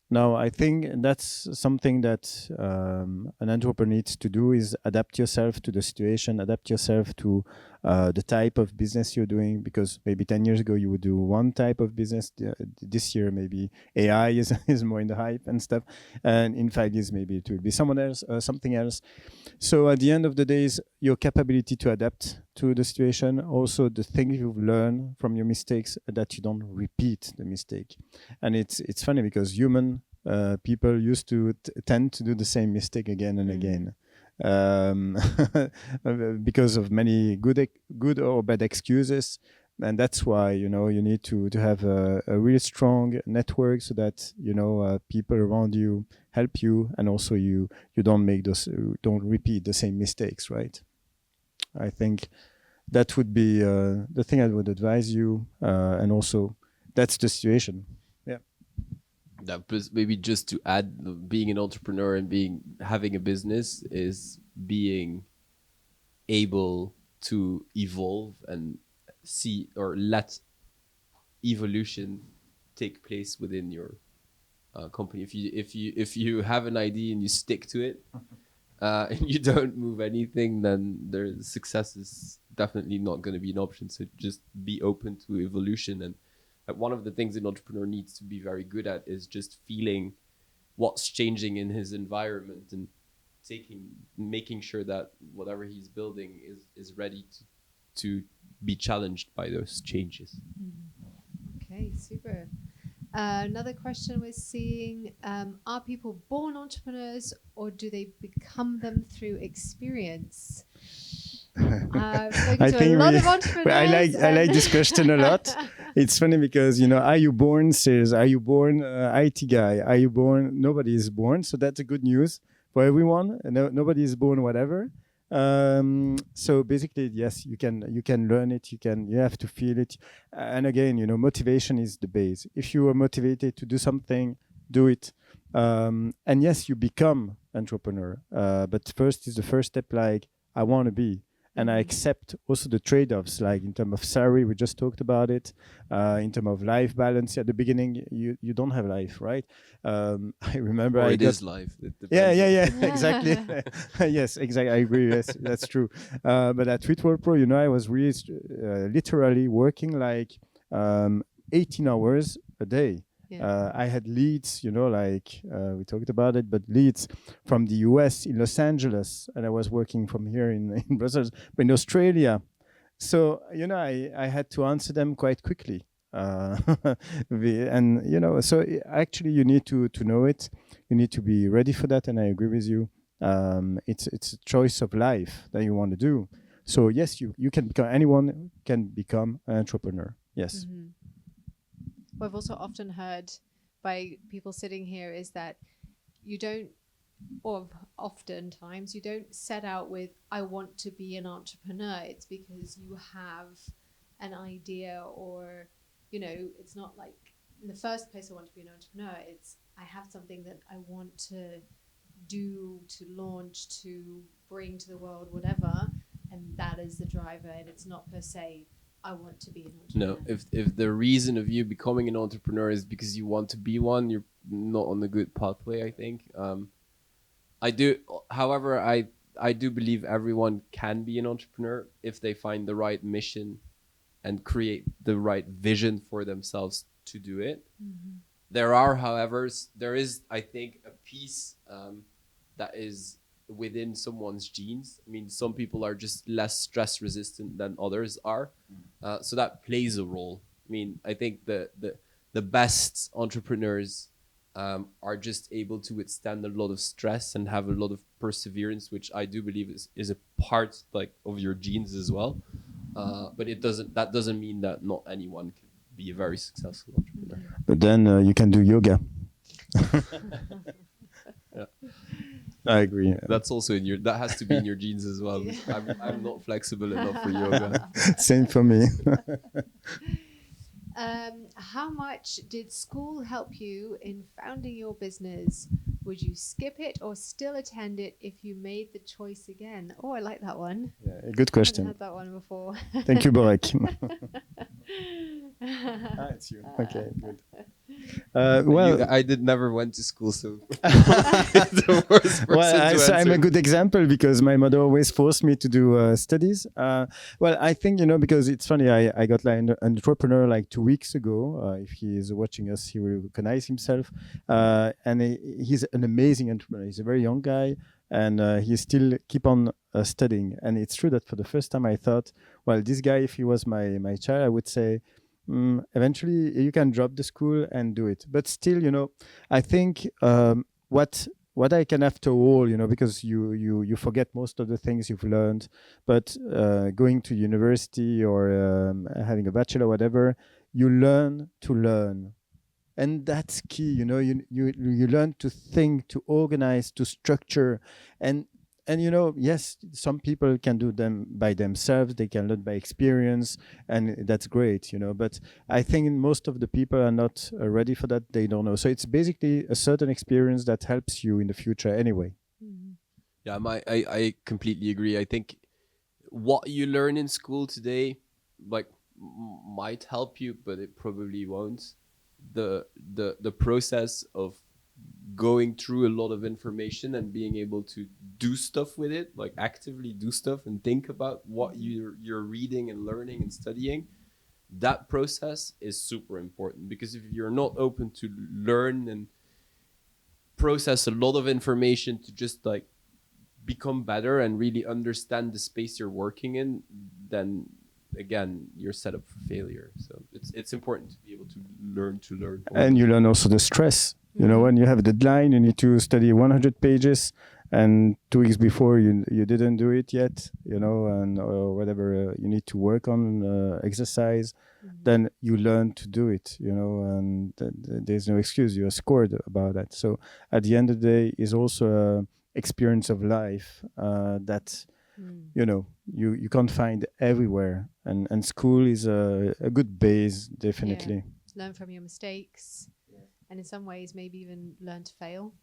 Now, I think that's something that an entrepreneur needs to do, is adapt yourself to the situation, adapt yourself to the type of business you're doing, because maybe 10 years ago you would do one type of business. This year, maybe AI is more in the hype and stuff. And in 5 years, maybe it will be someone else, something else. So at the end of the day, is your capability to adapt to the situation, also the things you've learned from your mistakes, that you don't repeat the mistake. And it's funny because human people used to tend to do the same mistake again and again. Because of many good or bad excuses. And that's why, you need to have a really strong network so that, people around you help you, and also you don't repeat the same mistakes, right? I think that would be the thing I would advise you. And also that's the situation. Yeah. That maybe just to add, being an entrepreneur and having a business is being able to evolve and see or let evolution take place within your company. If you have an idea and you stick to it, and you don't move anything, then success is definitely not going to be an option. So just be open to evolution. And one of the things an entrepreneur needs to be very good at is just feeling what's changing in his environment and making sure that whatever he's building is ready to be challenged by those changes. Okay, super. Another question we're seeing, are people born entrepreneurs or do they become them through experience? I've spoken to a lot of entrepreneurs. I like this question a lot. It's funny because, are you born sales? Are you born IT guy? Are you born? Nobody is born. So that's a good news for everyone. Nobody is born whatever. So basically, yes, you can learn it. You have to feel it. And again, motivation is the base. If you are motivated to do something, do it. And yes, you become entrepreneur. But first is the first step, like I want to be. And I accept also the trade-offs, like in terms of salary, we just talked about it. In terms of life balance, at the beginning, you don't have life, right? I remember or it is life. Yeah, exactly. Yes, exactly. I agree. Yes, that's true. But at Tweetworld Pro, I was really literally working like 18 hours a day. Yeah. I had leads, we talked about it, but leads from the US in Los Angeles, and I was working from here in Brussels, but in Australia. So, I had to answer them quite quickly. And, so actually you need to know it. You need to be ready for that. And I agree with you. It's a choice of life that you want to do. So yes, you can become, anyone can become an entrepreneur. Yes. Mm-hmm. What I've also often heard by people sitting here is that oftentimes you don't set out with, I want to be an entrepreneur. It's because you have an idea, or, it's not like in the first place I want to be an entrepreneur. It's I have something that I want to do, to launch, to bring to the world, whatever. And that is the driver. And it's not per se, I want to be an entrepreneur. No, if the reason of you becoming an entrepreneur is because you want to be one, you're not on the good pathway, I think. However, I do believe everyone can be an entrepreneur if they find the right mission and create the right vision for themselves to do it. Mm-hmm. There is, I think, a piece that is within someone's genes. I mean, some people are just less stress resistant than others are. So that plays a role. I mean, I think the best entrepreneurs are just able to withstand a lot of stress and have a lot of perseverance, which I do believe is a part like of your genes as well. But that doesn't mean that not anyone can be a very successful entrepreneur. But then you can do yoga. Yeah. I agree. That's also that has to be in your genes as well. Yeah. I'm not flexible enough for yoga. Same for me. How much did school help you in founding your business? Would you skip it or still attend it if you made the choice again? Oh, I like that one. Yeah, good question. I haven't had that one before. Thank you, Borek. It's you. Okay, good. I never went to school, so the worst person to I'm a good example because my mother always forced me to do studies. I think, because it's funny, I got like an entrepreneur like 2 weeks ago. If he is watching us, he will recognize himself. And he's an amazing entrepreneur. He's a very young guy, and he still keep on studying. And it's true that for the first time I thought, well, this guy, if he was my child, I would say, eventually you can drop the school and do it. But still, I think what I can after all, because you forget most of the things you've learned, but going to university or having a bachelor, whatever, you learn to learn. And that's key, you learn to think, to organize, to structure, and yes, some people can do them by themselves, they can learn by experience, and that's great, but I think most of the people are not ready for that. They don't know, so it's basically a certain experience that helps you in the future anyway. Yeah, I completely agree. I think what you learn in school today, like, might help you, but it probably won't. The process of going through a lot of information and being able to do stuff with it, like actively do stuff and think about what you're reading and learning and studying, that process is super important. Because if you're not open to learn and process a lot of information to just like become better and really understand the space you're working in, then again, you're set up for failure. So it's important to be able to learn. And you learn also the stress. When you have a deadline, you need to study 100 pages, and 2 weeks before you didn't do it yet, and or whatever you need to work on, exercise, then you learn to do it, and there's no excuse. You're scored about that. So at the end of the day, is also a experience of life that you can't find everywhere, and school is a good base, definitely. Learn from your mistakes, and in some ways maybe even learn to fail.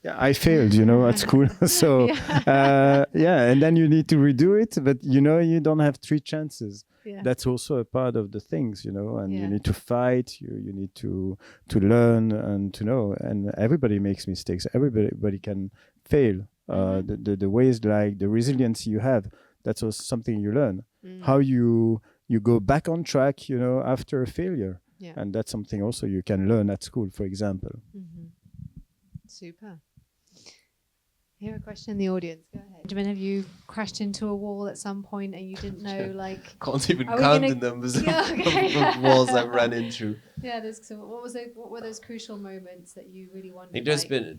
Yeah, I failed, at school. So and then you need to redo it, but you don't have 3 chances. That's also a part of the things, and you need to fight, you need to learn and to know, and everybody makes mistakes, everybody can fail. The ways, like the resilience you have, that's also something you learn. How you go back on track, after a failure. And that's something also you can learn at school, for example. Super. Here, a question in the audience. Go ahead. Benjamin, have you crashed into a wall at some point and you didn't know, like... Can't even count the numbers of walls I've run into. Yeah, what were those crucial moments that you really wondered?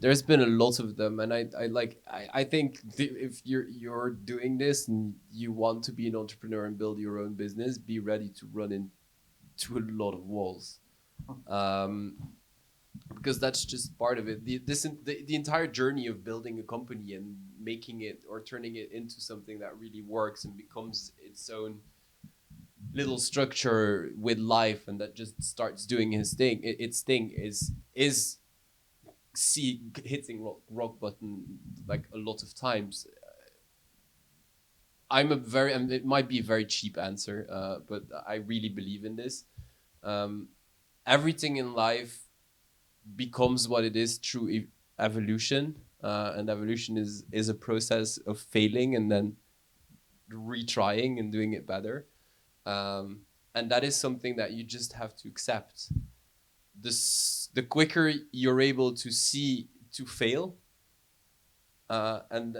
There's been a lot of them, and I think if you're doing this and you want to be an entrepreneur and build your own business, be ready to run into a lot of walls. Because that's just part of it. The entire journey of building a company and making it or turning it into something that really works and becomes its own little structure with life, and that just starts doing its thing is hitting rock bottom like a lot of times. And it might be a very cheap answer, but I really believe in this. Everything in life becomes what it is through evolution, and evolution is a process of failing and then retrying and doing it better, and that is something that you just have to accept. The quicker you're able to see to fail, and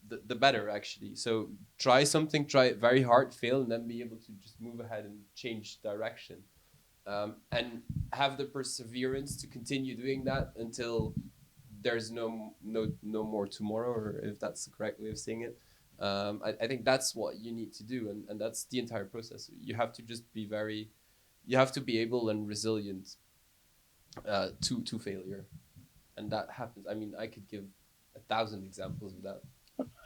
the better, actually. So try something, try it very hard, fail, and then be able to just move ahead and change direction. And have the perseverance to continue doing that until there's no more tomorrow, or if that's the correct way of saying it. I think that's what you need to do, and that's the entire process. You have to just be able and resilient to failure, and that happens. I mean, I could give 1,000 examples of that.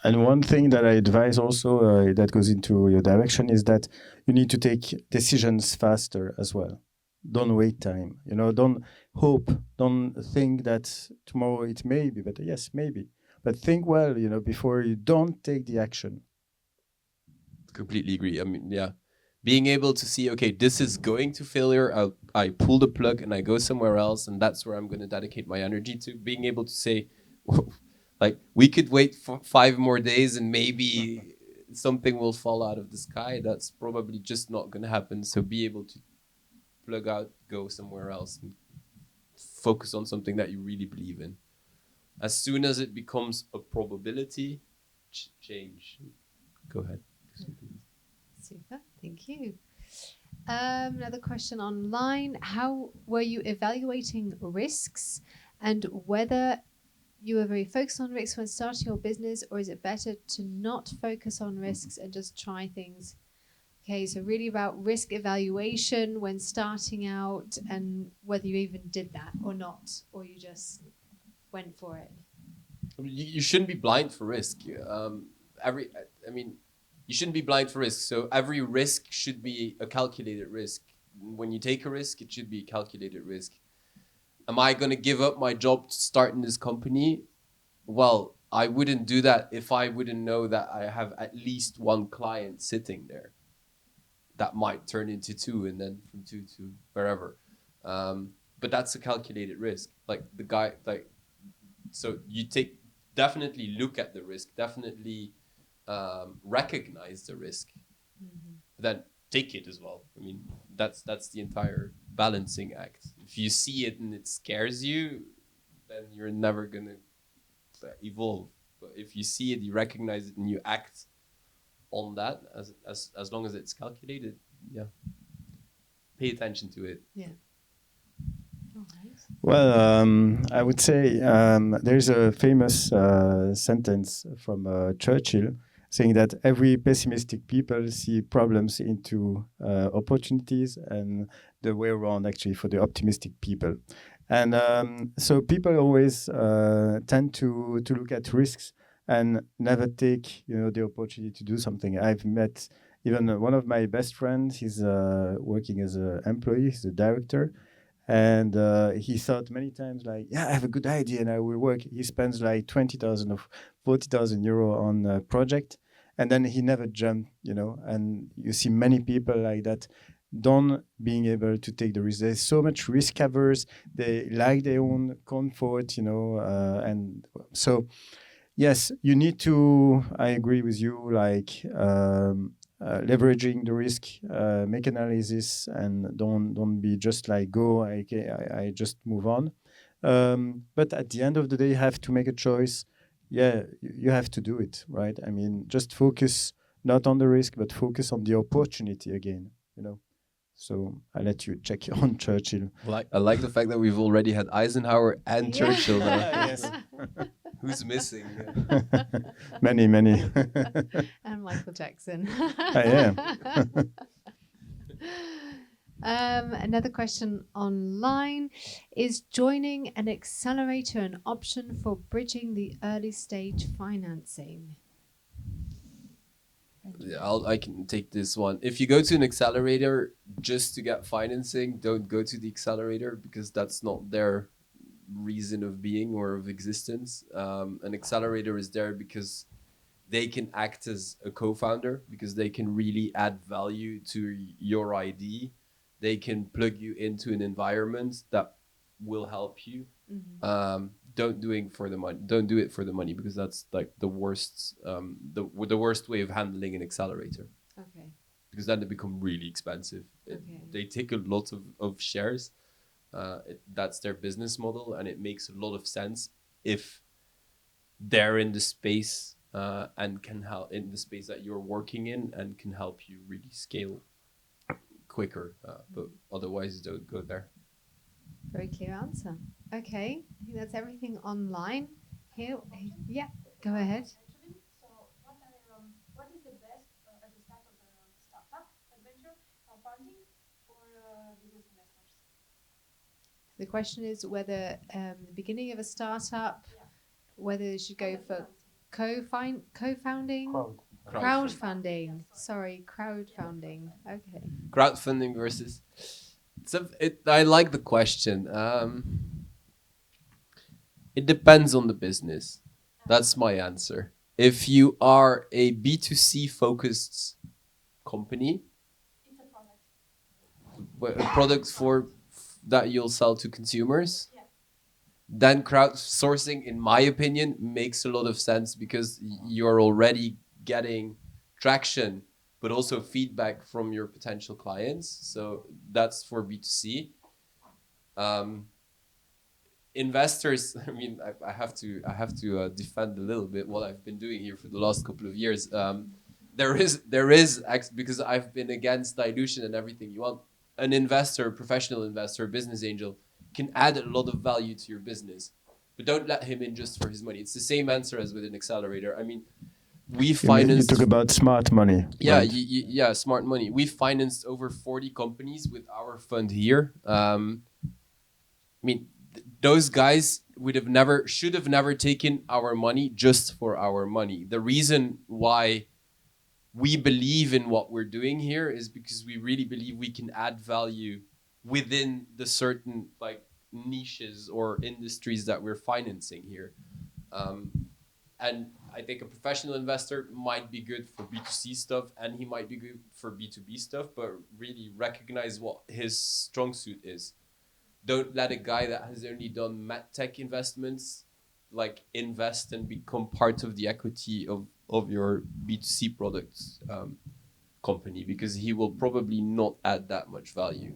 And one thing that I advise also that goes into your direction is that you need to take decisions faster as well. Don't wait time, don't hope, don't think that tomorrow it may be better. Yes, maybe, but think well, before you don't take the action. Completely agree. I mean, yeah, being able to see, okay, this is going to failure, I pull the plug and I go somewhere else, and that's where I'm going to dedicate my energy to. Being able to say, like, we could wait for 5 more days and maybe something will fall out of the sky. That's probably just not going to happen. So be able to plug out, go somewhere else, and focus on something that you really believe in. As soon as it becomes a probability, change. Go ahead. Super, thank you. Another question online. How were you evaluating risks and whether you were very focused on risks when starting your business, or is it better to not focus on risks and just try things? Okay, so really about risk evaluation when starting out and whether you even did that or not, or you just went for it. I mean, you shouldn't be blind for risk. You shouldn't be blind for risk. So every risk should be a calculated risk. When you take a risk, it should be a calculated risk. Am I going to give up my job to start in this company? Well, I wouldn't do that if I wouldn't know that I have at least one client sitting there. That might turn into two, and then from two to wherever. But that's a calculated risk. So you definitely look at the risk, definitely recognize the risk, then take it as well. I mean, that's the entire balancing act. If you see it and it scares you, then you're never gonna evolve. But if you see it, you recognize it, and you act on that, as long as it's calculated, pay attention to it. Yeah. Well, I would say there's a famous sentence from Churchill saying that every pessimistic people see problems into opportunities, and the way around actually for the optimistic people. And so people always tend to look at risks and never take the opportunity to do something. I've met even one of my best friends. He's working as an employee. He's a director. And he thought many times like, yeah, I have a good idea and I will work. He spends like 20,000 or 40,000 euro on a project, and then he never jumped, and you see many people like that don't being able to take the risk. There's so much risk averse. They like their own comfort, and so, yes, you need to, I agree with you, like, leveraging the risk, make analysis, and don't be just like I just move on. But at the end of the day, you have to make a choice. Yeah, you have to do it, right? I mean, just focus not on the risk, but focus on the opportunity again. So I let you check on Churchill. I like the fact that we've already had Eisenhower and Churchill now. Yes. Who's missing? Many. And Michael Jackson. Yeah. Another question online. Is joining an accelerator an option for bridging the early stage financing? Yeah, I can take this one. If you go to an accelerator just to get financing, don't go to the accelerator, because that's not their reason of being or of existence. An accelerator is there because they can act as a co-founder, because they can really add value to your idea. They can plug you into an environment that will help you. Don't do it for the money. Don't do it for the money, because that's like the worst, the worst way of handling an accelerator. Okay. Because then they become really expensive. They take a lot of shares. That's their business model, and it makes a lot of sense if they're in the space and can help in the space that you're working in, and can help you really scale quicker. But otherwise, don't go there. Very clear answer. Okay, I think that's everything online. Here, yeah, go ahead. Actually, so what is the best at the start of a startup adventure funding for business investors? The question is whether the beginning of a startup, whether you should go for co-founding, crowdfunding. Sorry, crowdfunding. Okay. Crowdfunding versus. I like the question. It depends on the business. That's my answer. If you are a B2C focused company, It's a product. a product that you'll sell to consumers, Yeah. then crowdsourcing, in my opinion, makes a lot of sense, because you're already getting traction, but also feedback from your potential clients. So that's for B2C. Investors, I mean, I have to defend a little bit what I've been doing here for the last couple of years. there is because I've been against dilution and everything. You want an investor, professional investor, business angel can add a lot of value to your business, but don't let him in just for his money. It's the same answer as with an accelerator. I mean, we financed. You talk about smart money. Yeah, right? yeah, smart money. We financed over 40 companies with our fund here. I mean, those guys should have never taken our money just for our money. The reason why we believe in what we're doing here is because we really believe we can add value within the certain like niches or industries that we're financing here. And I think a professional investor might be good for B2C stuff and he might be good for B2B stuff, but really recognize what his strong suit is. Don't let a guy that has only done medtech investments like invest and become part of the equity of your B2C products company, because he will probably not add that much value.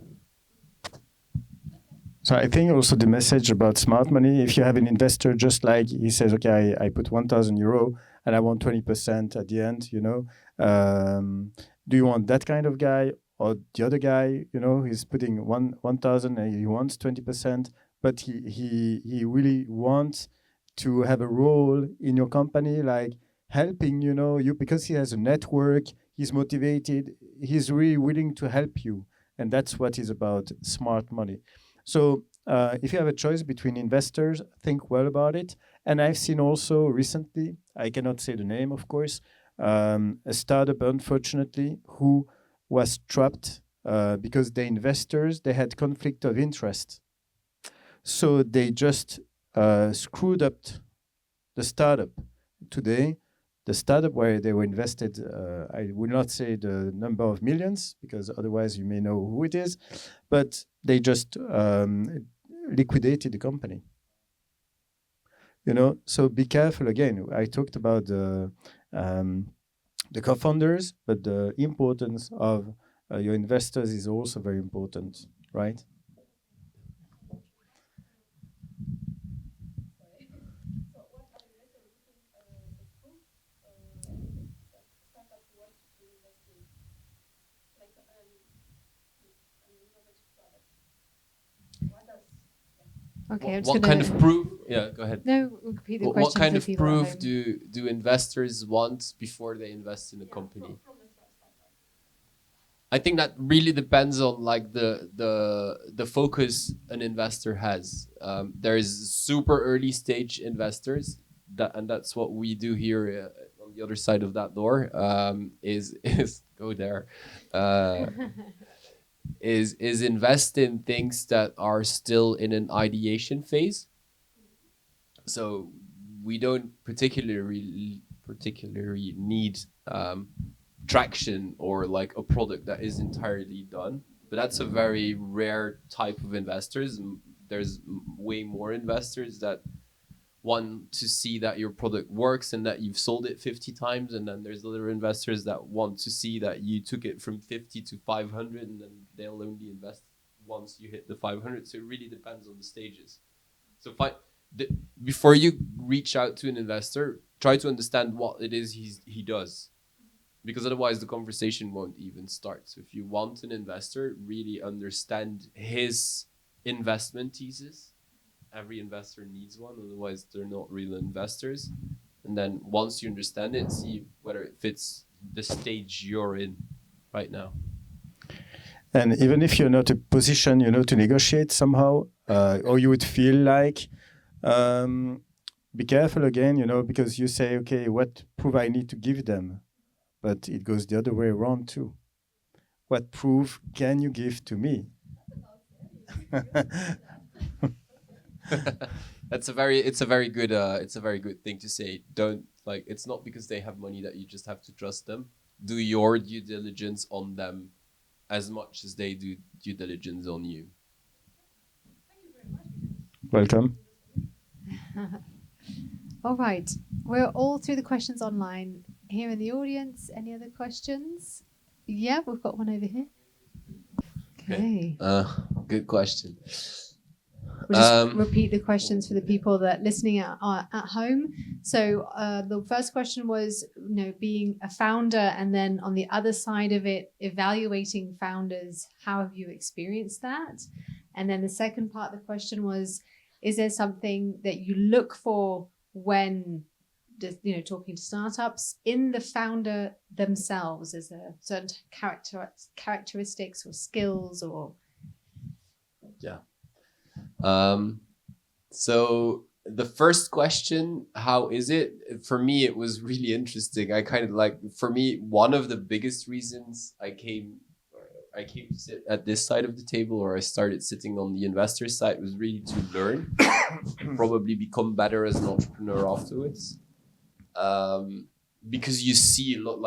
So I think also the message about smart money, if you have an investor, just like he says, okay, I put 1,000 euro and I want 20% at the end, do you want that kind of guy or the other guy, he's putting 1,000 and he wants 20%, but he really wants to have a role in your company, like helping, you, because he has a network, he's motivated, he's really willing to help you. And that's what is about smart money. So if you have a choice between investors, think well about it. And I've seen also recently, I cannot say the name, of course, a startup, unfortunately, who was trapped because the investors, they had conflict of interest. So they just screwed up the startup. Today, the startup where they were invested, I will not say the number of millions, because otherwise you may know who it is, but they just liquidated the company. So be careful. Again, I talked about the co-founders, but the importance of your investors is also very important, right? Okay, what kind of proof? Yeah, go ahead. No, repeat the question. What kind for of people at proof home. do investors want before they invest in a company? I think that really depends on like the focus an investor has. There is super early stage investors, and that's what we do here on the other side of that door. Is go there. Is invest in things that are still in an ideation phase. So we don't particularly need traction or like a product that is entirely done, but that's a very rare type of investors. There's way more investors that want to see that your product works and that you've sold it 50 times, and then there's other investors that want to see that you took it from 50 to 500, and then they'll only invest once you hit the 500. So it really depends on the stages. So before you reach out to an investor, try to understand what it is he does, because otherwise the conversation won't even start. So if you want an investor, really understand his investment thesis. Every investor needs one, otherwise they're not real investors. And then once you understand it, see whether it fits the stage you're in right now. And even if you're not in a position, to negotiate somehow, or you would feel like, be careful again, because you say, okay, what proof I need to give them? But it goes the other way around too. What proof can you give to me? It's a very good thing to say. Don't like, it's not because they have money that you just have to trust them. Do your due diligence on them as much as they do due diligence on you. Welcome. All right, we're all through the questions online. Here in the audience, any other questions? Yeah, we've got one over here. Okay. Good question. We'll just repeat the questions for the people that are listening at home. So the first question was, being a founder, and then on the other side of it, evaluating founders. How have you experienced that? And then the second part of the question was, is there something that you look for when talking to startups in the founder themselves? Is there certain characteristics or skills or? Yeah. So the first question, how is it? For me, it was really interesting. I kind of for me, one of the biggest reasons I came to sit at this side of the table, or I started sitting on the investor side, was really to learn, probably become better as an entrepreneur afterwards. Because you see a lot,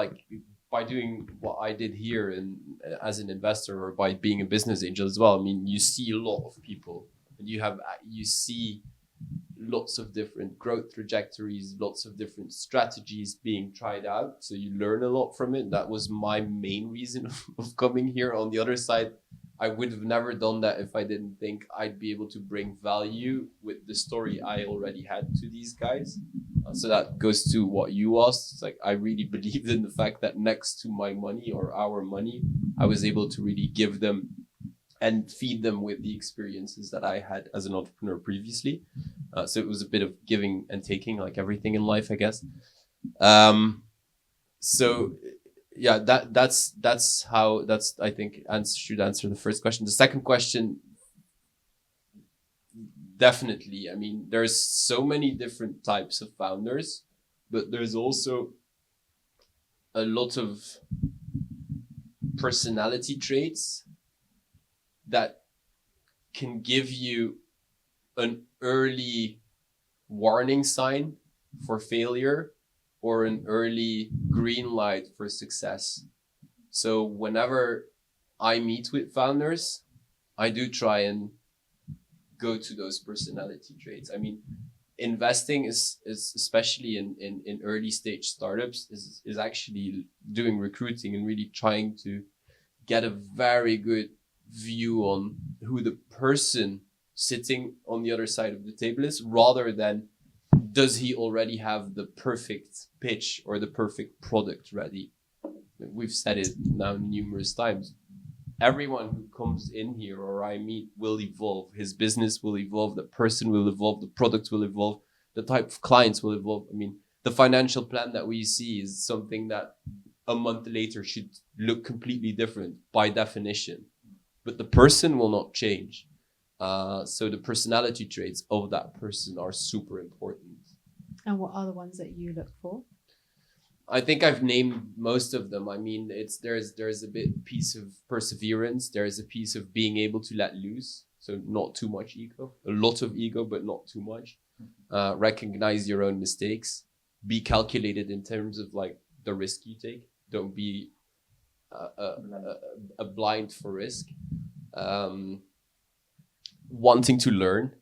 by doing what I did here and as an investor, or by being a business angel as well. I mean, you see a lot of people, and you see lots of different growth trajectories, lots of different strategies being tried out. So you learn a lot from it. That was my main reason of coming here. On the other side, I would have never done that if I didn't think I'd be able to bring value with the story I already had to these guys. So that goes to what you asked. It's I really believed in the fact that next to my money, or our money, I was able to really give them and feed them with the experiences that I had as an entrepreneur previously. So it was a bit of giving and taking, like everything in life, I guess. So yeah, that's I think should answer the first question. The second question, definitely. I mean, there's so many different types of founders, but there's also a lot of personality traits that can give you an early warning sign for failure, or an early green light for success. So whenever I meet with founders, I do try and go to those personality traits. I mean, investing is especially in early stage startups is actually doing recruiting and really trying to get a very good view on who the person sitting on the other side of the table is, rather than does he already have the perfect pitch or the perfect product ready. We've said it now numerous times. Everyone who comes in here or I meet will evolve. His business will evolve. The person will evolve. The product will evolve. The type of clients will evolve. I mean, the financial plan that we see is something that a month later should look completely different by definition. But the person will not change. So the personality traits of that person are super important. And what are the ones that you look for? I think I've named most of them. I mean, there's a piece of perseverance. There's a piece of being able to let loose. So not too much ego, a lot of ego, but not too much. Recognize your own mistakes. Be calculated in terms of the risk you take. Don't be a blind for risk. Wanting to learn.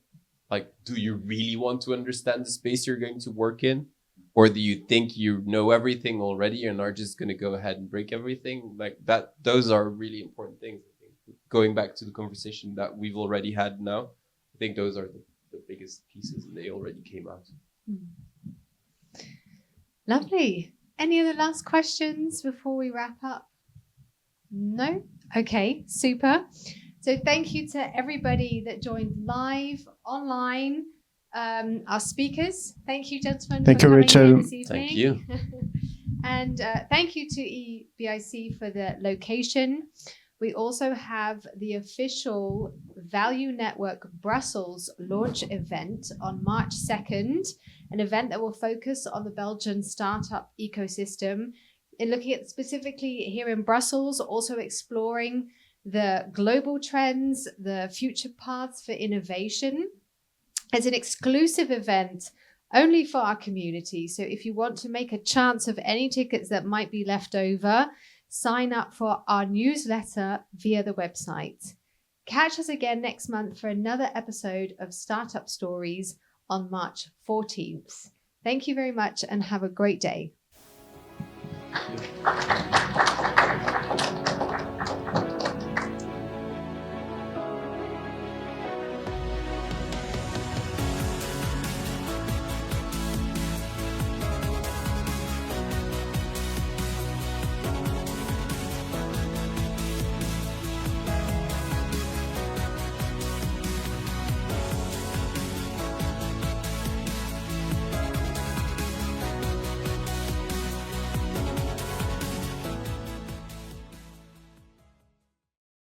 Do you really want to understand the space you're going to work in? Or do you think you know everything already and are just going to go ahead and break everything? Those are really important things. I think. Going back to the conversation that we've already had now, I think those are the biggest pieces, and they already came out. Lovely. Any other last questions before we wrap up? No? Okay, super. So thank you to everybody that joined live, online, our speakers. Thank you, gentlemen. Thank you, Rachel. This evening. Thank you. And thank you to EEBIC for the location. We also have the official Value Network Brussels launch event on March 2nd, an event that will focus on the Belgian startup ecosystem, in looking at specifically here in Brussels, also exploring the global trends, the future paths for innovation. It's an exclusive event only for our community. So if you want to make a chance of any tickets that might be left over, sign up for our newsletter via the website. Catch us again next month for another episode of Startup Stories on March 14th. Thank you very much and have a great day. Thank you.